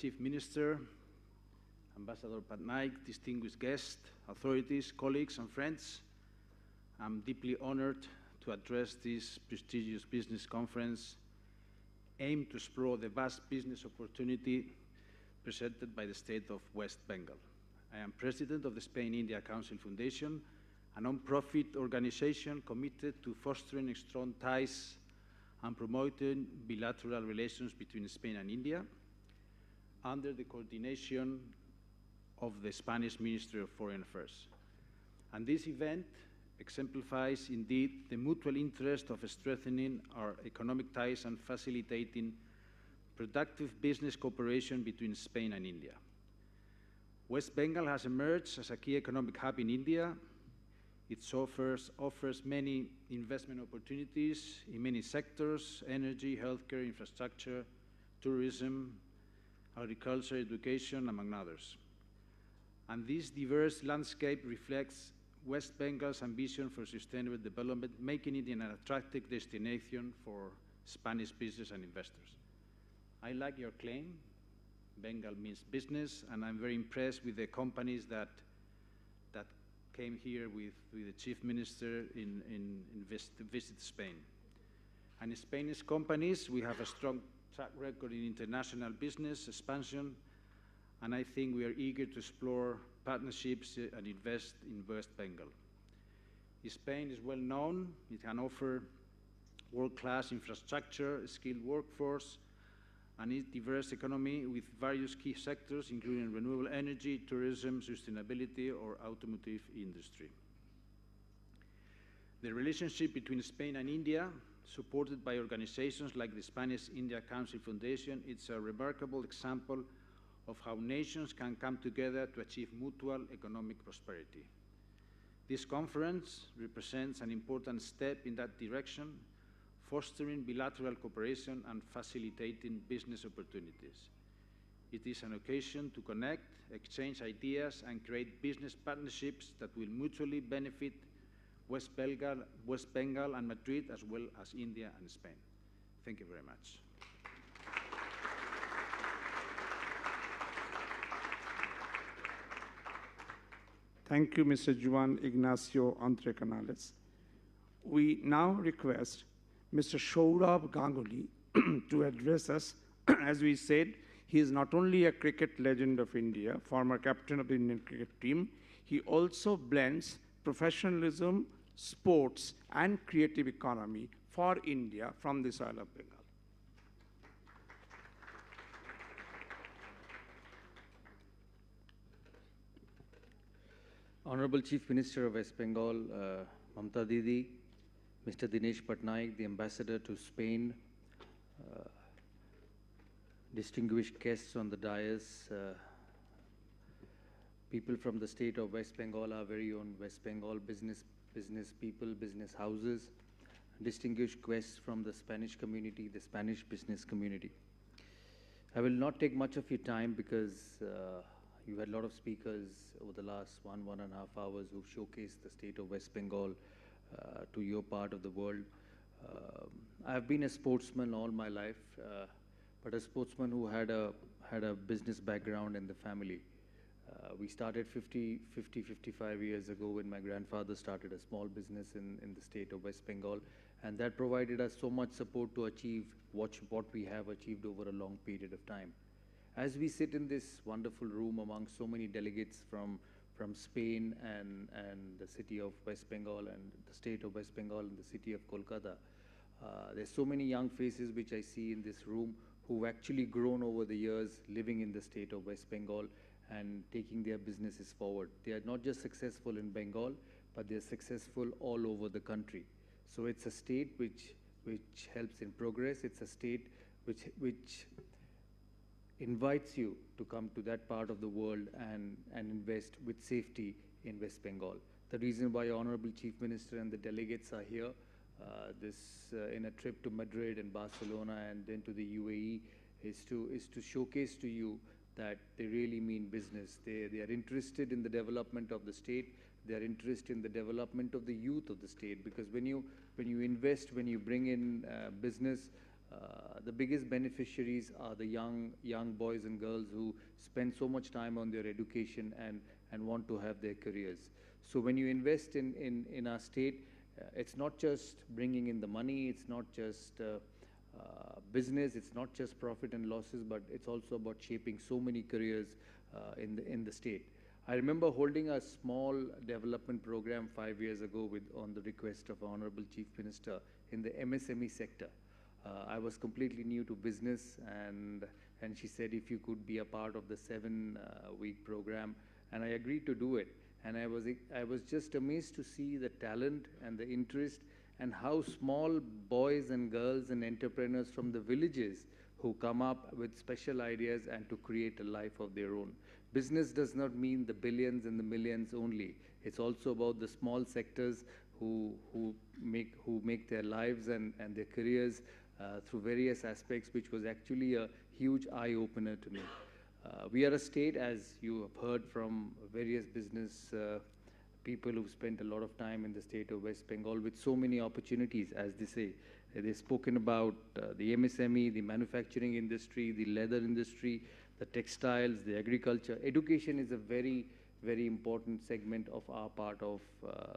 Chief Minister, Ambassador Patnaik, distinguished guests, authorities, colleagues, and friends, I'm deeply honored to address this prestigious business conference aimed to explore the vast business opportunity presented by the state of West Bengal. I am president of the Spain-India Council Foundation, a non-profit organization committed to fostering strong ties and promoting bilateral relations between Spain and India under the coordination of the Spanish Ministry of Foreign Affairs. And this event exemplifies indeed the mutual interest of strengthening our economic ties and facilitating productive business cooperation between Spain and India. West Bengal has emerged as a key economic hub in India. It offers many investment opportunities in many sectors: energy, healthcare, infrastructure, tourism, agriculture, education, among others. And this diverse landscape reflects West Bengal's ambition for sustainable development, making it an attractive destination for Spanish business and investors. I like your claim. Bengal means business, and I'm very impressed with the companies that came here with the Chief Minister to visit Spain. And Spanish companies, we have a strong track record in international business expansion, and I think we are eager to explore partnerships and invest in West Bengal. Spain is well known. It can offer world-class infrastructure, a skilled workforce, and a diverse economy with various key sectors, including renewable energy, tourism, sustainability, or automotive industry. The relationship between Spain and India, supported by organizations like the Spanish-India Council Foundation, it's a remarkable example of how nations can come together to achieve mutual economic prosperity. This conference represents an important step in that direction, fostering bilateral cooperation and facilitating business opportunities. It is an occasion to connect, exchange ideas, and create business partnerships that will mutually benefit West Bengal and Madrid, as well as India and Spain. Thank you very much. Thank you, Mr. Juan Ignacio Entrecanales. We now request Mr. Saurabh Ganguly to address us. As we said, he is not only a cricket legend of India, former captain of the Indian cricket team, he also blends professionalism, sports, and creative economy for India from the soil of Bengal. Honorable Chief Minister of West Bengal, Mamta Didi, Mr. Dinesh Patnaik, the Ambassador to Spain, distinguished guests on the dais, people from the state of West Bengal, our very own West Bengal business people, business houses, distinguished guests from the Spanish community, the Spanish business community. I will not take much of your time because you had a lot of speakers over the last one and a half hours who've showcased the state of West Bengal to your part of the world. I've been a sportsman all my life, but a sportsman who had a business background in the family. We started 55 years ago when my grandfather started a small business in the state of West Bengal, and that provided us so much support to achieve what we have achieved over a long period of time. As we sit in this wonderful room among so many delegates from from Spain and the city of West Bengal and the state of West Bengal and the city of Kolkata. There's so many young faces which I see in this room who've actually grown over the years living in the state of West Bengal and taking their businesses forward. They are not just successful in Bengal, but they're successful all over the country. So it's a state which helps in progress. It's a state which invites you to come to that part of the world and invest with safety in West Bengal. The reason why Honorable Chief Minister and the delegates are here in a trip to Madrid and Barcelona and then to the UAE is to showcase to you that they really mean business. They are interested in the development of the state. They are interested in the development of the youth of the state, because when you invest, when you bring in business, the biggest beneficiaries are the young boys and girls who spend so much time on their education and want to have their careers. So when you invest in our state, it's not just bringing in the money, it's not just business, it's not just profit and losses, but it's also about shaping so many careers in the state. I remember holding a small development program 5 years ago on the request of Honorable Chief Minister in the MSME sector. I was completely new to business, and she said if you could be a part of the 7-week program, and I agreed to do it. And I was just amazed to see the talent and the interest and how small boys and girls and entrepreneurs from the villages who come up with special ideas and to create a life of their own. Business does not mean the billions and the millions only. It's also about the small sectors who make their lives and their careers through various aspects, which was actually a huge eye-opener to me. We are a state, as you have heard from various business people who've spent a lot of time in the state of West Bengal, with so many opportunities, as they say. They've spoken about the MSME, the manufacturing industry, the leather industry, the textiles, the agriculture. Education is a very, very important segment of our part of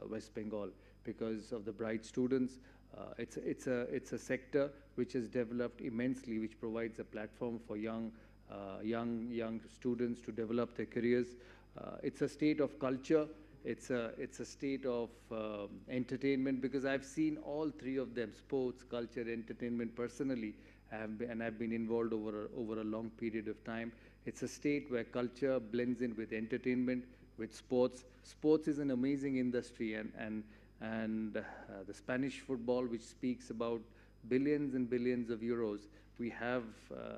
West Bengal because of the bright students. It's a sector which has developed immensely, which provides a platform for young students to develop their careers. It's a state of culture. It's a state of entertainment, because I've seen all three of them: sports, culture, entertainment. Personally, I've been involved over a long period of time. It's a state where culture blends in with entertainment, with sports. Sports is an amazing industry, and the Spanish football, which speaks about billions and billions of euros. We have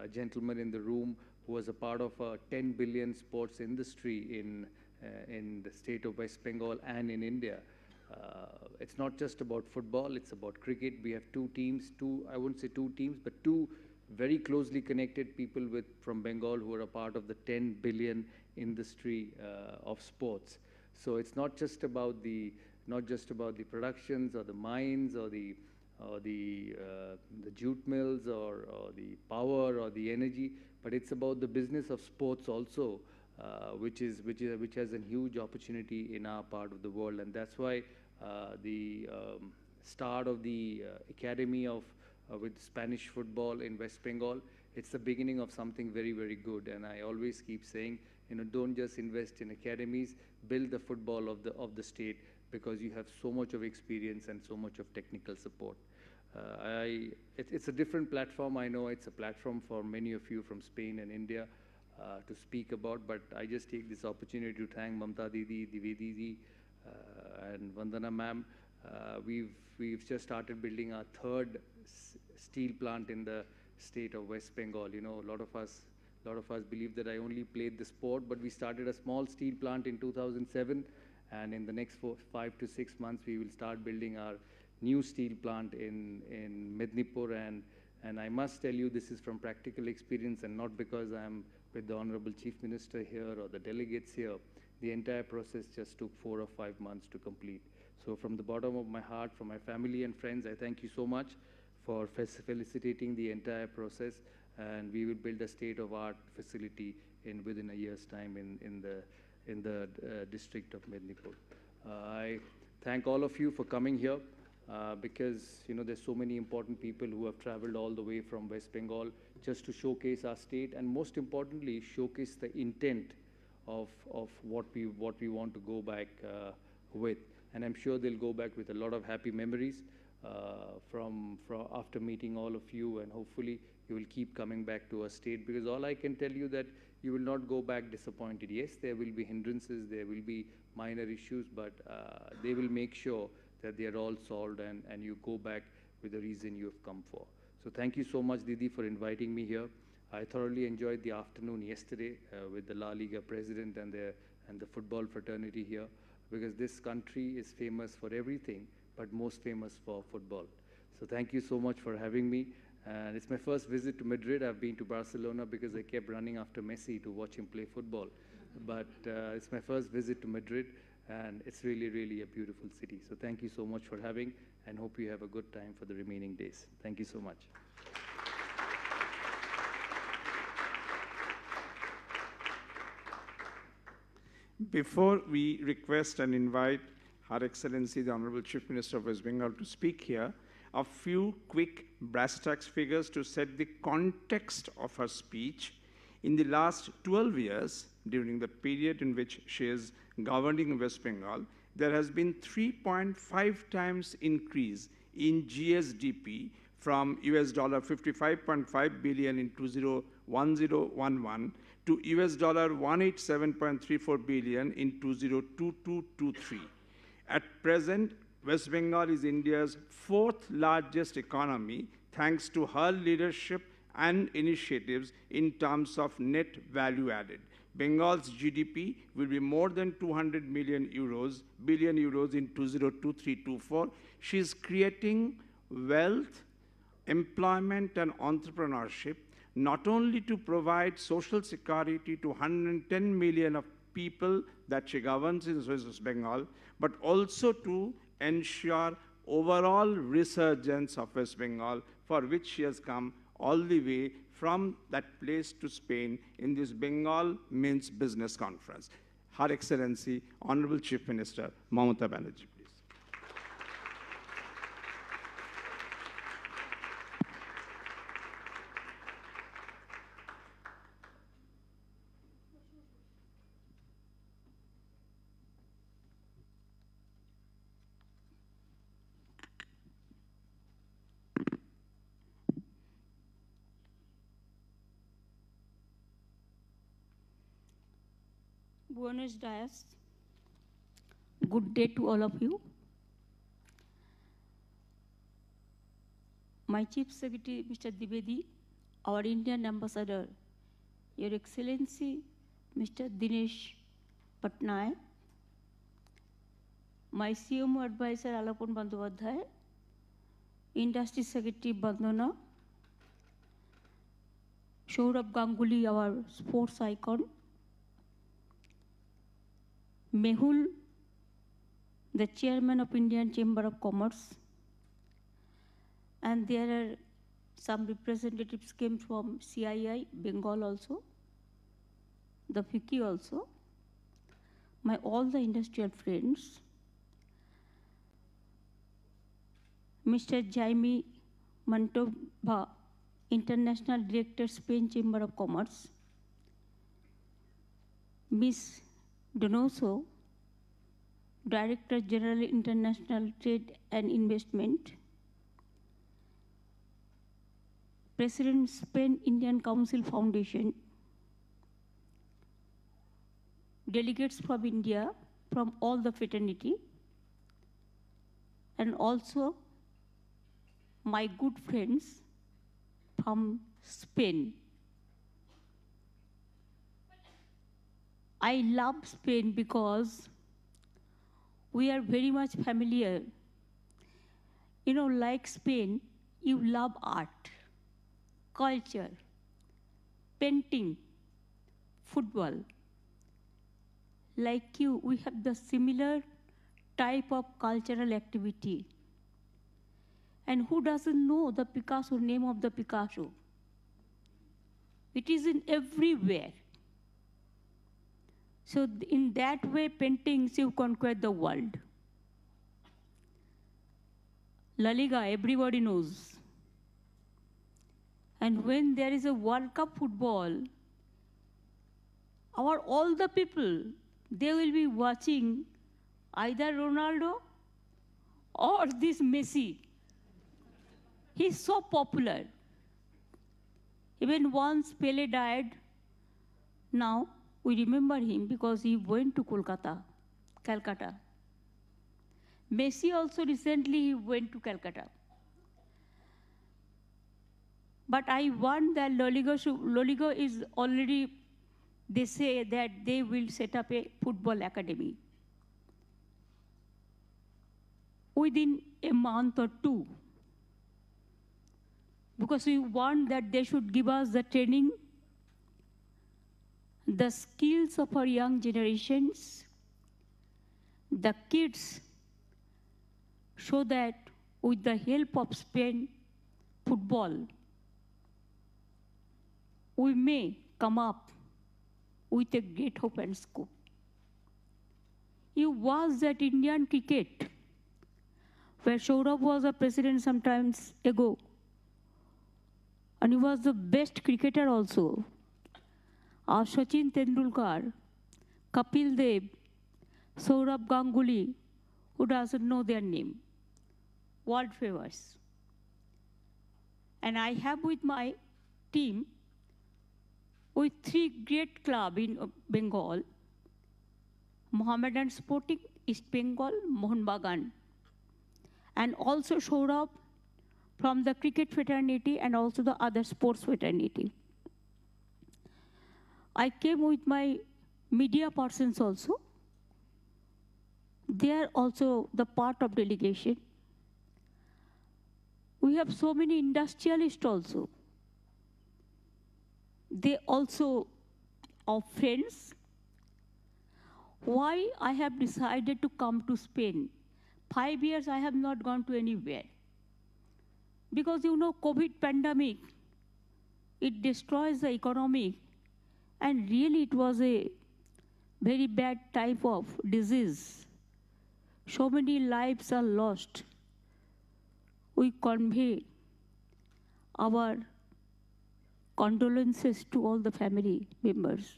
a gentleman in the room who was a part of a 10 billion sports industry in the state of West Bengal and in India. It's not just about football, it's about cricket. We have two teams, I wouldn't say two teams, but two very closely connected people from Bengal who are a part of the 10 billion industry of sports. So it's not just about the productions or the mines or the jute mills or the power or the energy, but it's about the business of sports also, which has a huge opportunity in our part of the world. And that's why the start of the academy with Spanish football in West Bengal, it's the beginning of something very, very good. And I always keep saying, don't just invest in academies, build the football of the state, because you have so much of experience and so much of technical support. It's a different platform. I know it's a platform for many of you from Spain and India to speak about, but I just take this opportunity to thank Mamta Didi, Divedi Didi, and Vandana ma'am. We've just started building our third steel plant in the state of West Bengal. A lot of us believe that I only played the sport, but we started a small steel plant in 2007, and in the next 5 to 6 months, we will start building our new steel plant in Mednipur. And I must tell you, this is from practical experience and not because I'm with the Honorable Chief Minister here or the delegates here. The entire process just took 4 or 5 months to complete. So from the bottom of my heart, from my family and friends, I thank you so much for facilitating the entire process. And we will build a state-of-art facility within a year's time in the district of Mednipur. I thank all of you for coming here because there's so many important people who have traveled all the way from West Bengal just to showcase our state, and most importantly, showcase the intent of what we want to go back with. And I'm sure they'll go back with a lot of happy memories from after meeting all of you, and hopefully you will keep coming back to our state, because all I can tell you that you will not go back disappointed. Yes, there will be hindrances, there will be minor issues, but they will make sure that they are all solved and you go back with the reason you have come for. So thank you so much, Didi, for inviting me here. I thoroughly enjoyed the afternoon yesterday with the La Liga president and the football fraternity here, because this country is famous for everything, but most famous for football. So thank you so much for having me. And it's my first visit to Madrid. I've been to Barcelona because I kept running after Messi to watch him play football. But it's my first visit to Madrid, and it's really, really a beautiful city. So thank you so much for having, and hope you have a good time for the remaining days. Thank you so much. Before we request and invite Her Excellency, the Honorable Chief Minister of West Bengal to speak here, a few quick brass tacks figures to set the context of her speech. In the last 12 years, during the period in which she is governing West Bengal, there has been 3.5 times increase in GSDP from US $55.5 billion in 2010-11 to US $187.34 billion in 2022-23. At present, West Bengal is India's fourth largest economy, thanks to her leadership and initiatives in terms of net value added. Bengal's GDP will be more than 200 billion euros in 2023-24. She is creating wealth, employment, and entrepreneurship, not only to provide social security to 110 million of people that she governs in West Bengal, but also to ensure overall resurgence of West Bengal, for which she has come all the way from that place to Spain in this Bengal Means Business Conference. Her Excellency, Honorable Chief Minister, Mamata Banerjee. Buenos dias. Good day to all of you. My Chief Secretary, Mr. Dwivedi, our Indian Ambassador, Your Excellency, Mr. Dinesh Patnaik, my CMO Advisor, Alapon Bandyopadhyay, Industry Secretary, Bandana, Saurabh Ganguly, our sports icon, Mehul, the Chairman of Indian Chamber of Commerce, and there are some representatives came from CII, Bengal also, the FICCI also, all the industrial friends, Mr. Jaime Mantova, International Director, Spain Chamber of Commerce, Ms. Donoso, Director General International Trade and Investment, President Spain Indian Council Foundation, delegates from India, from all the fraternity, and also my good friends from Spain. I love Spain because we are very much familiar. You know, like Spain, you love art, culture, painting, football. Like you, we have the similar type of cultural activity. And who doesn't know the Picasso, name of the Picasso? It is in everywhere. So in that way, paintings, you conquer the world. La Liga, everybody knows. And when there is a World Cup football, all the people, they will be watching either Ronaldo or this Messi. He's so popular. Even once Pele died, now we remember him because he went to Calcutta. Messi also recently went to Calcutta. But I want that Loligo is already, they say that they will set up a football academy within a month or two. Because we want that they should give us the training, the skills of our young generations, the kids, so that with the help of Spain football, we may come up with a great hope and scope. You watch that Indian cricket, where Saurabh was a president some times ago, and he was the best cricketer also. Sachin Tendulkar, Kapil Dev, Saurabh Ganguly, who doesn't know their name? World famous. And I have with my team, with 3 great clubs in Bengal, Mohammedan Sporting, East Bengal, Mohun Bagan, and also Saurabh from the cricket fraternity and also the other sports fraternity. I came with my media persons also. They are also the part of delegation. We have so many industrialists also. They also are friends. Why I have decided to come to Spain? 5 years I have not gone to anywhere. Because you know, COVID pandemic, it destroys the economy. And really it was a very bad type of disease. So many lives are lost. We convey our condolences to all the family members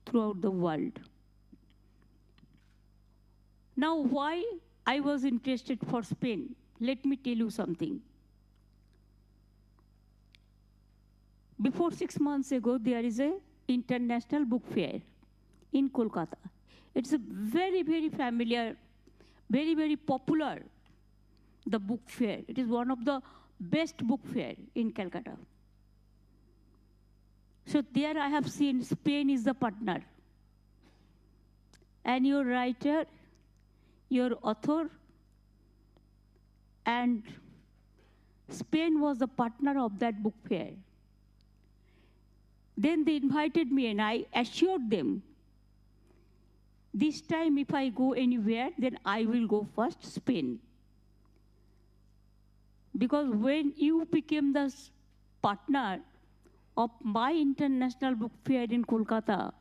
throughout the world. Now, why I was interested for Spain? Let me tell you something. Before 6 months ago, there is a international book fair in Kolkata. It's a very, very familiar, very, very popular, the book fair. It is one of the best book fair in Calcutta. So there I have seen Spain is the partner. And your writer, your author, and Spain was the partner of that book fair. Then they invited me and I assured them, this time if I go anywhere, then I will go first Spain. Because when you became the partner of my international book fair in Kolkata,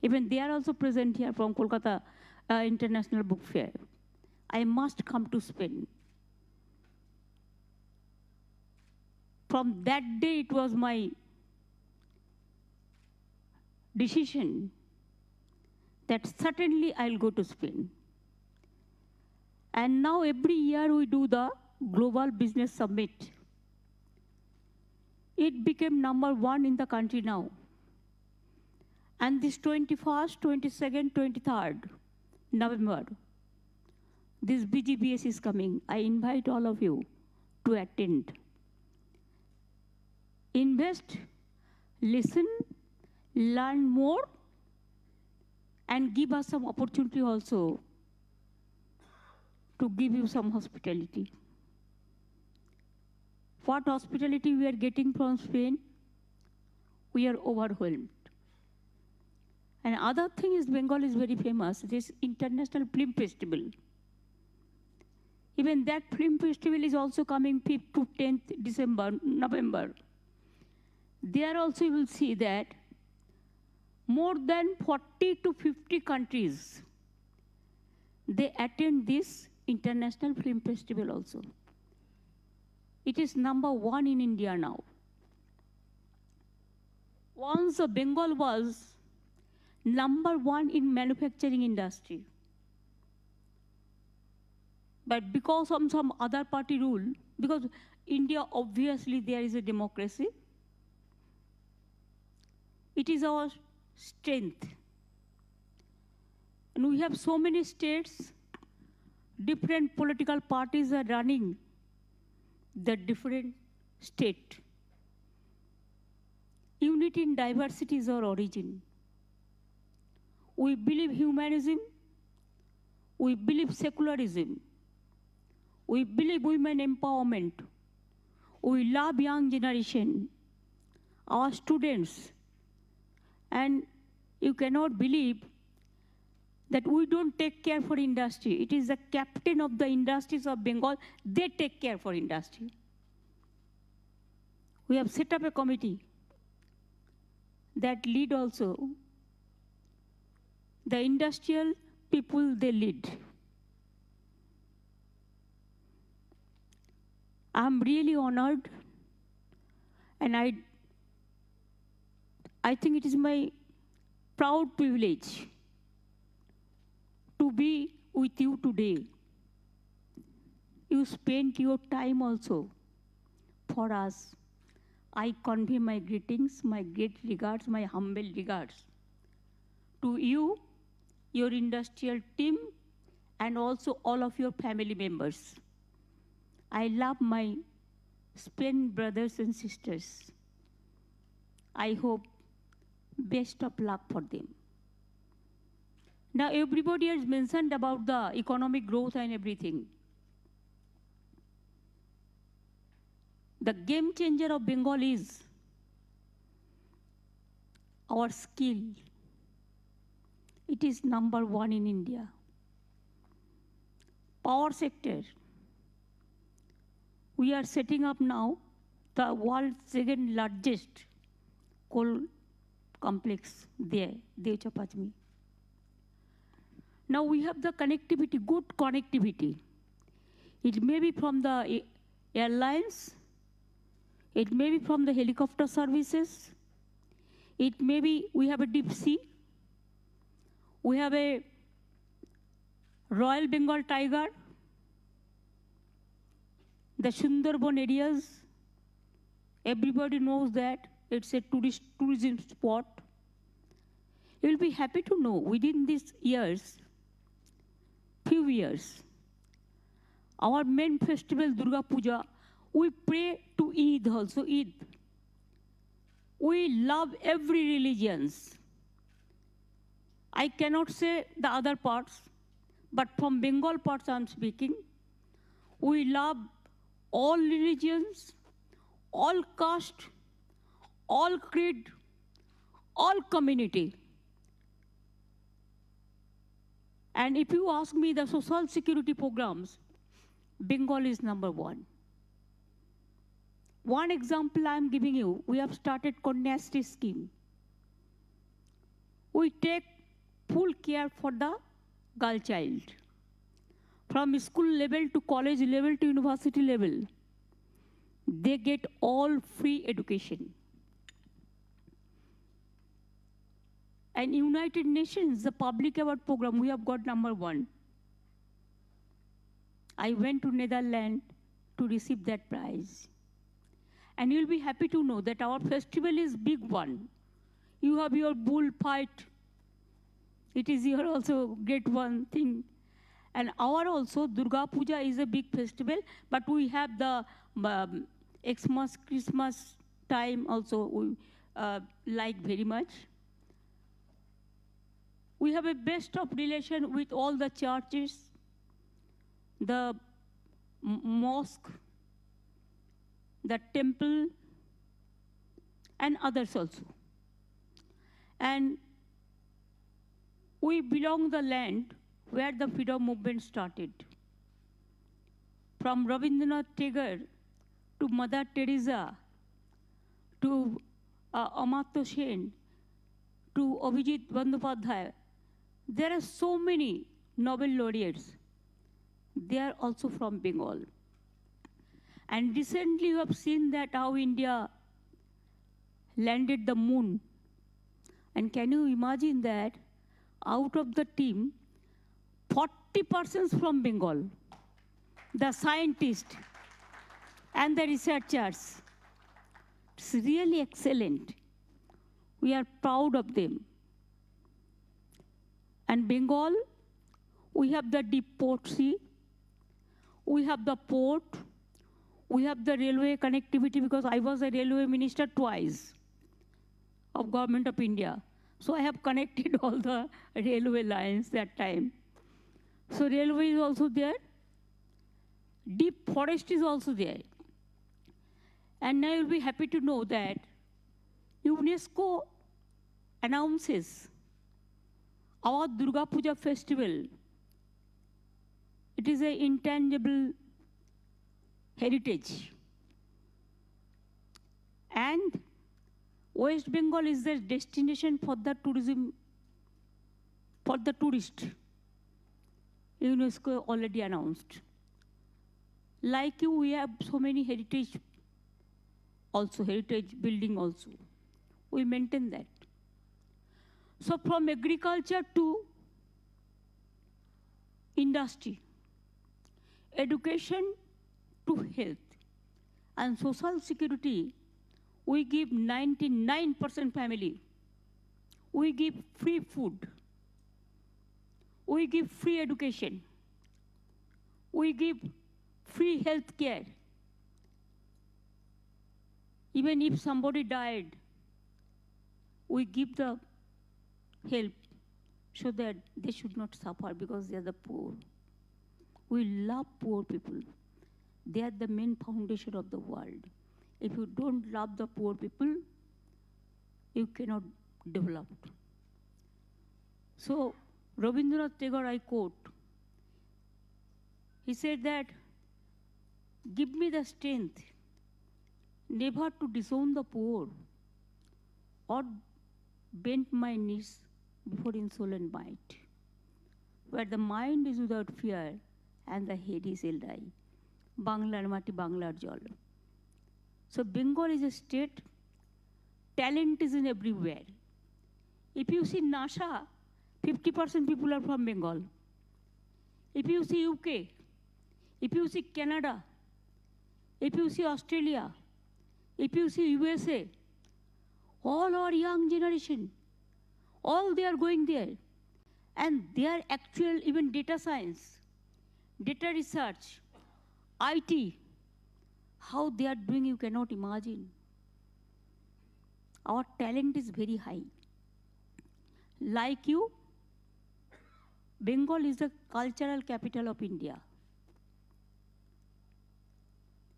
even they are also present here from Kolkata International Book Fair, I must come to Spain. From that day, it was my decision that certainly I'll go to Spain. And now every year we do the Global Business Summit. It became #1 in the country now. And this 21st, 22nd, 23rd November, this BGBS is coming. I invite all of you to attend. Invest, listen, learn more, and give us some opportunity also to give you some hospitality. What hospitality we are getting from Spain? We are overwhelmed. And other thing is, Bengal is very famous. This International Film Festival. Even that film festival is also coming 5th to 10th November. There also you will see that more than 40 to 50 countries, they attend this International Film Festival also. It is #1 in India now. Once Bengal was #1 in manufacturing industry. But because of some other party rule, because India, obviously, there is a democracy, it is our strength. And we have so many states, different political parties are running the different state. Unity in diversity is our origin. We believe humanism, we believe secularism, we believe women empowerment, we love young generation, our students, and you cannot believe that we don't take care for industry. It is the captain of the industries of Bengal, they take care for industry. We have set up a committee that lead also the industrial people they lead. I'm really honored, and I think it is my proud privilege to be with you today. You spent your time also for us. I convey my greetings, my great regards, my humble regards to you, your industrial team, and also all of your family members. I love my Spain brothers and sisters. I hope best of luck for them. Now, everybody has mentioned about the economic growth and everything. The game changer of Bengal is our skill. It is #1 in India. Power sector. We are setting up now the world's second largest coal complex there, Devchapachmi. Now we have the connectivity, good connectivity. It may be from the airlines, it may be from the helicopter services, it may be, we have a deep sea, we have a Royal Bengal tiger, the Sundarban areas, everybody knows that it's a tourism spot. You will be happy to know within these years, few years, our main festival, Durga Puja, we pray to Eid also, Eid. We love every religions. I cannot say the other parts, but from Bengal parts I'm speaking. We love all religions, all caste, all creed, all community. And if you ask me the social security programs, Bengal is #1. One example I'm giving you, we have started Kanyasri scheme. We take full care for the girl child. From school level to college level to university level, they get all free education. And United Nations, the Public Award Program, we have got #1. I went to Netherlands to receive that prize. And you'll be happy to know that our festival is big one. You have your bull fight. It is your also great one thing. And our also, Durga Puja is a big festival, but we have the Xmas, Christmas time also we like very much. We have a best of relation with all the churches, the mosque, the temple, and others also. And we belong the land where the freedom movement started. From Rabindranath Tagore to Mother Teresa to Amartya Sen to Abhijit Bandyopadhyay, there are so many Nobel laureates. They are also from Bengal. And recently you have seen that how India landed the moon. And can you imagine that out of the team, 40 persons from Bengal, the scientists and the researchers. It's really excellent. We are proud of them. And Bengal, we have the deep port sea, we have the port, we have the railway connectivity, because I was a railway minister twice of Government of India. So I have connected all the railway lines that time. So railway is also there. Deep forest is also there. And now you'll be happy to know that UNESCO announces our Durga Puja festival. It is an intangible heritage. And West Bengal is the destination for the tourism, for the tourist. UNESCO already announced. Like you, we have so many heritage building also. We maintain that. So from agriculture to industry, education to health, and social security, we give 99% family. We give free food. We give free education. We give free health care. Even if somebody died, we give the help so that they should not suffer because they are the poor. We love poor people. They are the main foundation of the world. If you don't love the poor people, you cannot develop. So, Rabindranath Tagore, I quote, he said that, give me the strength never to disown the poor or bend my knees before insolent might, where the mind is without fear and the head is held high. Banglar mati, Banglar jol. So Bengal is a state, talent is in everywhere. If you see NASA, 50% people are from Bengal. If you see UK, if you see Canada, if you see Australia, if you see USA, all our young generation, all they are going there. And they are actual, even data science, data research, IT, how they are doing, you cannot imagine. Our talent is very high. Like you, Bengal is the cultural capital of India.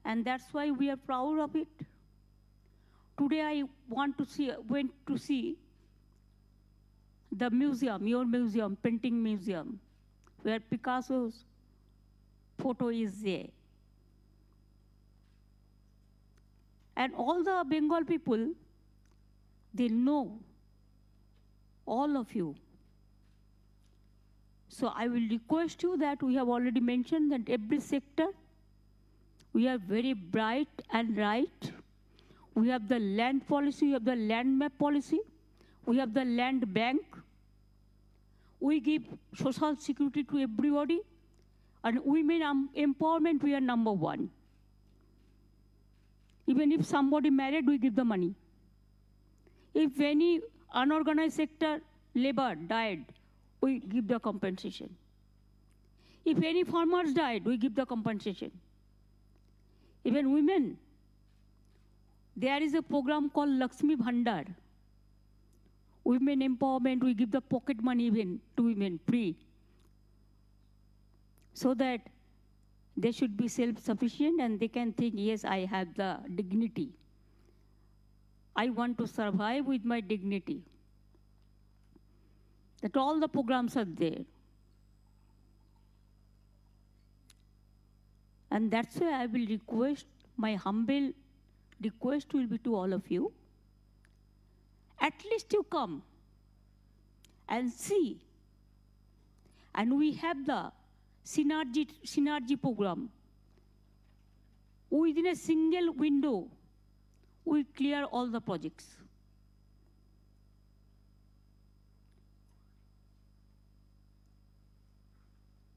And that's why we are proud of it. Today I went to see the museum, your museum, painting museum, where Picasso's photo is there. And all the Bengal people, they know all of you. So I will request you that we have already mentioned that every sector, we are very bright and right. We have the land policy, we have the land map policy, we have the land bank. We give social security to everybody. And women empowerment, we are number one. Even if somebody married, we give the money. If any unorganized sector labor died, we give the compensation. If any farmers died, we give the compensation. Even women, there is a program called Lakshmi Bhandar. Women empowerment, we give the pocket money even to women, free. So that they should be self-sufficient and they can think, yes, I have the dignity. I want to survive with my dignity. That all the programs are there. And that's why I will request, my humble request will be to all of you, at least you come and see. And we have the synergy program. Within a single window, we clear all the projects.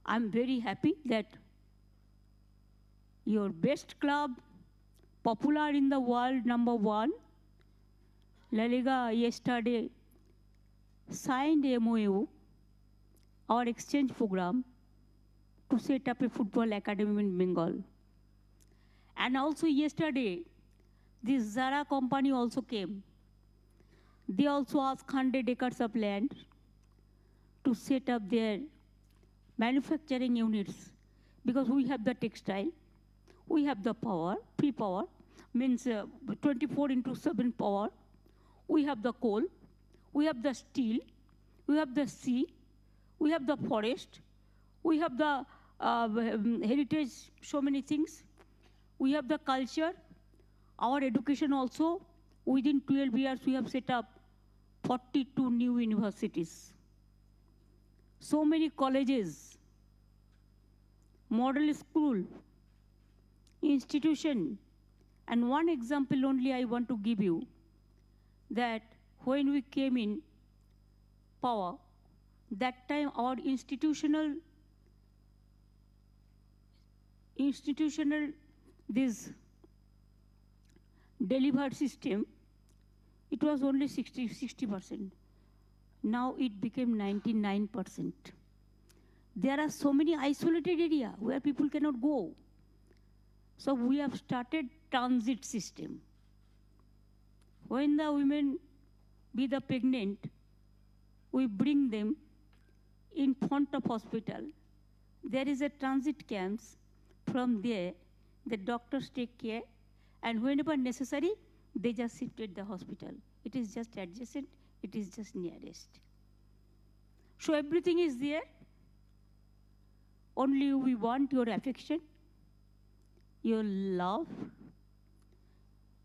I'm very happy that your best club, popular in the world, #1, La Liga yesterday signed MOU, our exchange program, to set up a football academy in Bengal. And also yesterday, this Zara company also came. They also asked 100 acres of land to set up their manufacturing units, because we have the textile, we have the power, power, means 24/7 power, we have the coal, we have the steel, we have the sea, we have the forest, we have the heritage, so many things, we have the culture, our education also. Within 12 years, we have set up 42 new universities, so many colleges, model school, institution. And one example only I want to give you, that when we came in power, that time our institutional this delivered system, it was only 60%. Now it became 99%. There are so many isolated areas where people cannot go. So we have started transit system. When the women be the pregnant, we bring them in front of hospital. There is a transit camps. From there, the doctors take care, and whenever necessary, they just shifted the hospital. It is just adjacent, it is just nearest. So everything is there. Only we want your affection, your love.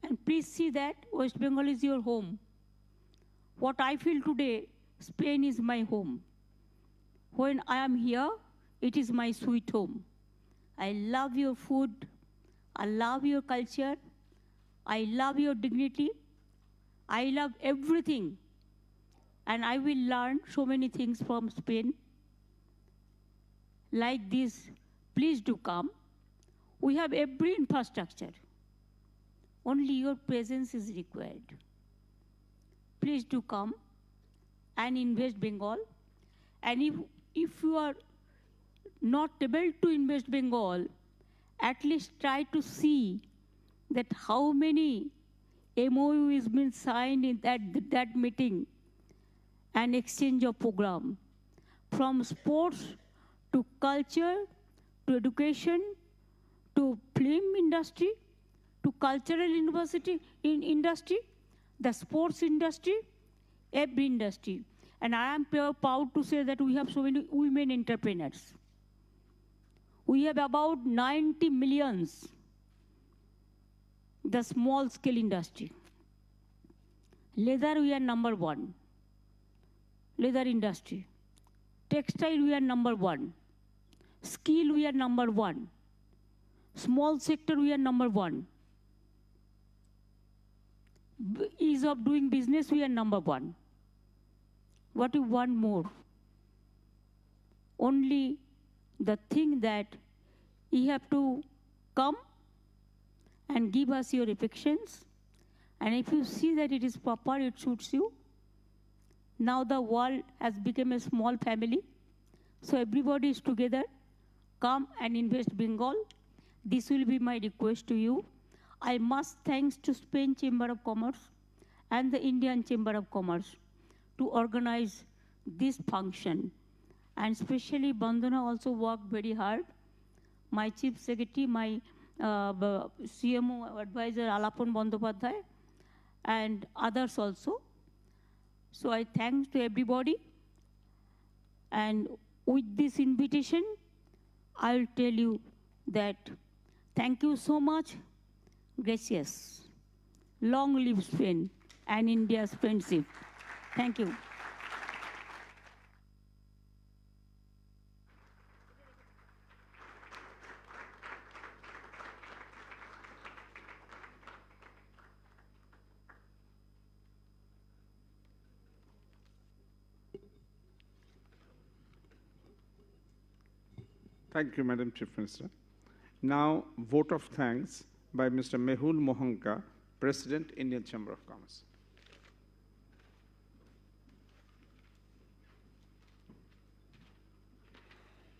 And please see that West Bengal is your home. What I feel today, Spain is my home. When I am here, it is my sweet home. I love your food, I love your culture, I love your dignity, I love everything. And I will learn so many things from Spain. Like this, please do come. We have every infrastructure. Only your presence is required. Please do come and invest Bengal. And if you are not able to invest Bengal, at least try to see that how many MOU has been signed in that meeting and exchange of program, from sports to culture to education to film industry to cultural industry, the sports industry, every industry. And I am proud to say that we have so many women entrepreneurs. We have about 90 millions, the small scale industry. Leather, we are #1. Leather industry. Textile, we are #1. Skill, we are #1. Small sector, we are #1. Ease of doing business, we are #1. What do you want more? Only the thing that you have to come and give us your affections. And if you see that it is proper, it suits you. Now the world has become a small family. So everybody is together. Come and invest Bengal. This will be my request to you. I must thanks to Spain Chamber of Commerce and the Indian Chamber of Commerce to organize this function. And especially Bandana also worked very hard. My Chief Secretary, my CMO advisor Alapon Bandyopadhyay, and others also. So I thank to everybody. And with this invitation, I'll tell you that thank you so much. Gracias. Long live Spain and India's friendship. Thank you. Thank you, Madam Chief Minister. Now, vote of thanks by Mr. Mehul Mohanka, President, Indian Chamber of Commerce.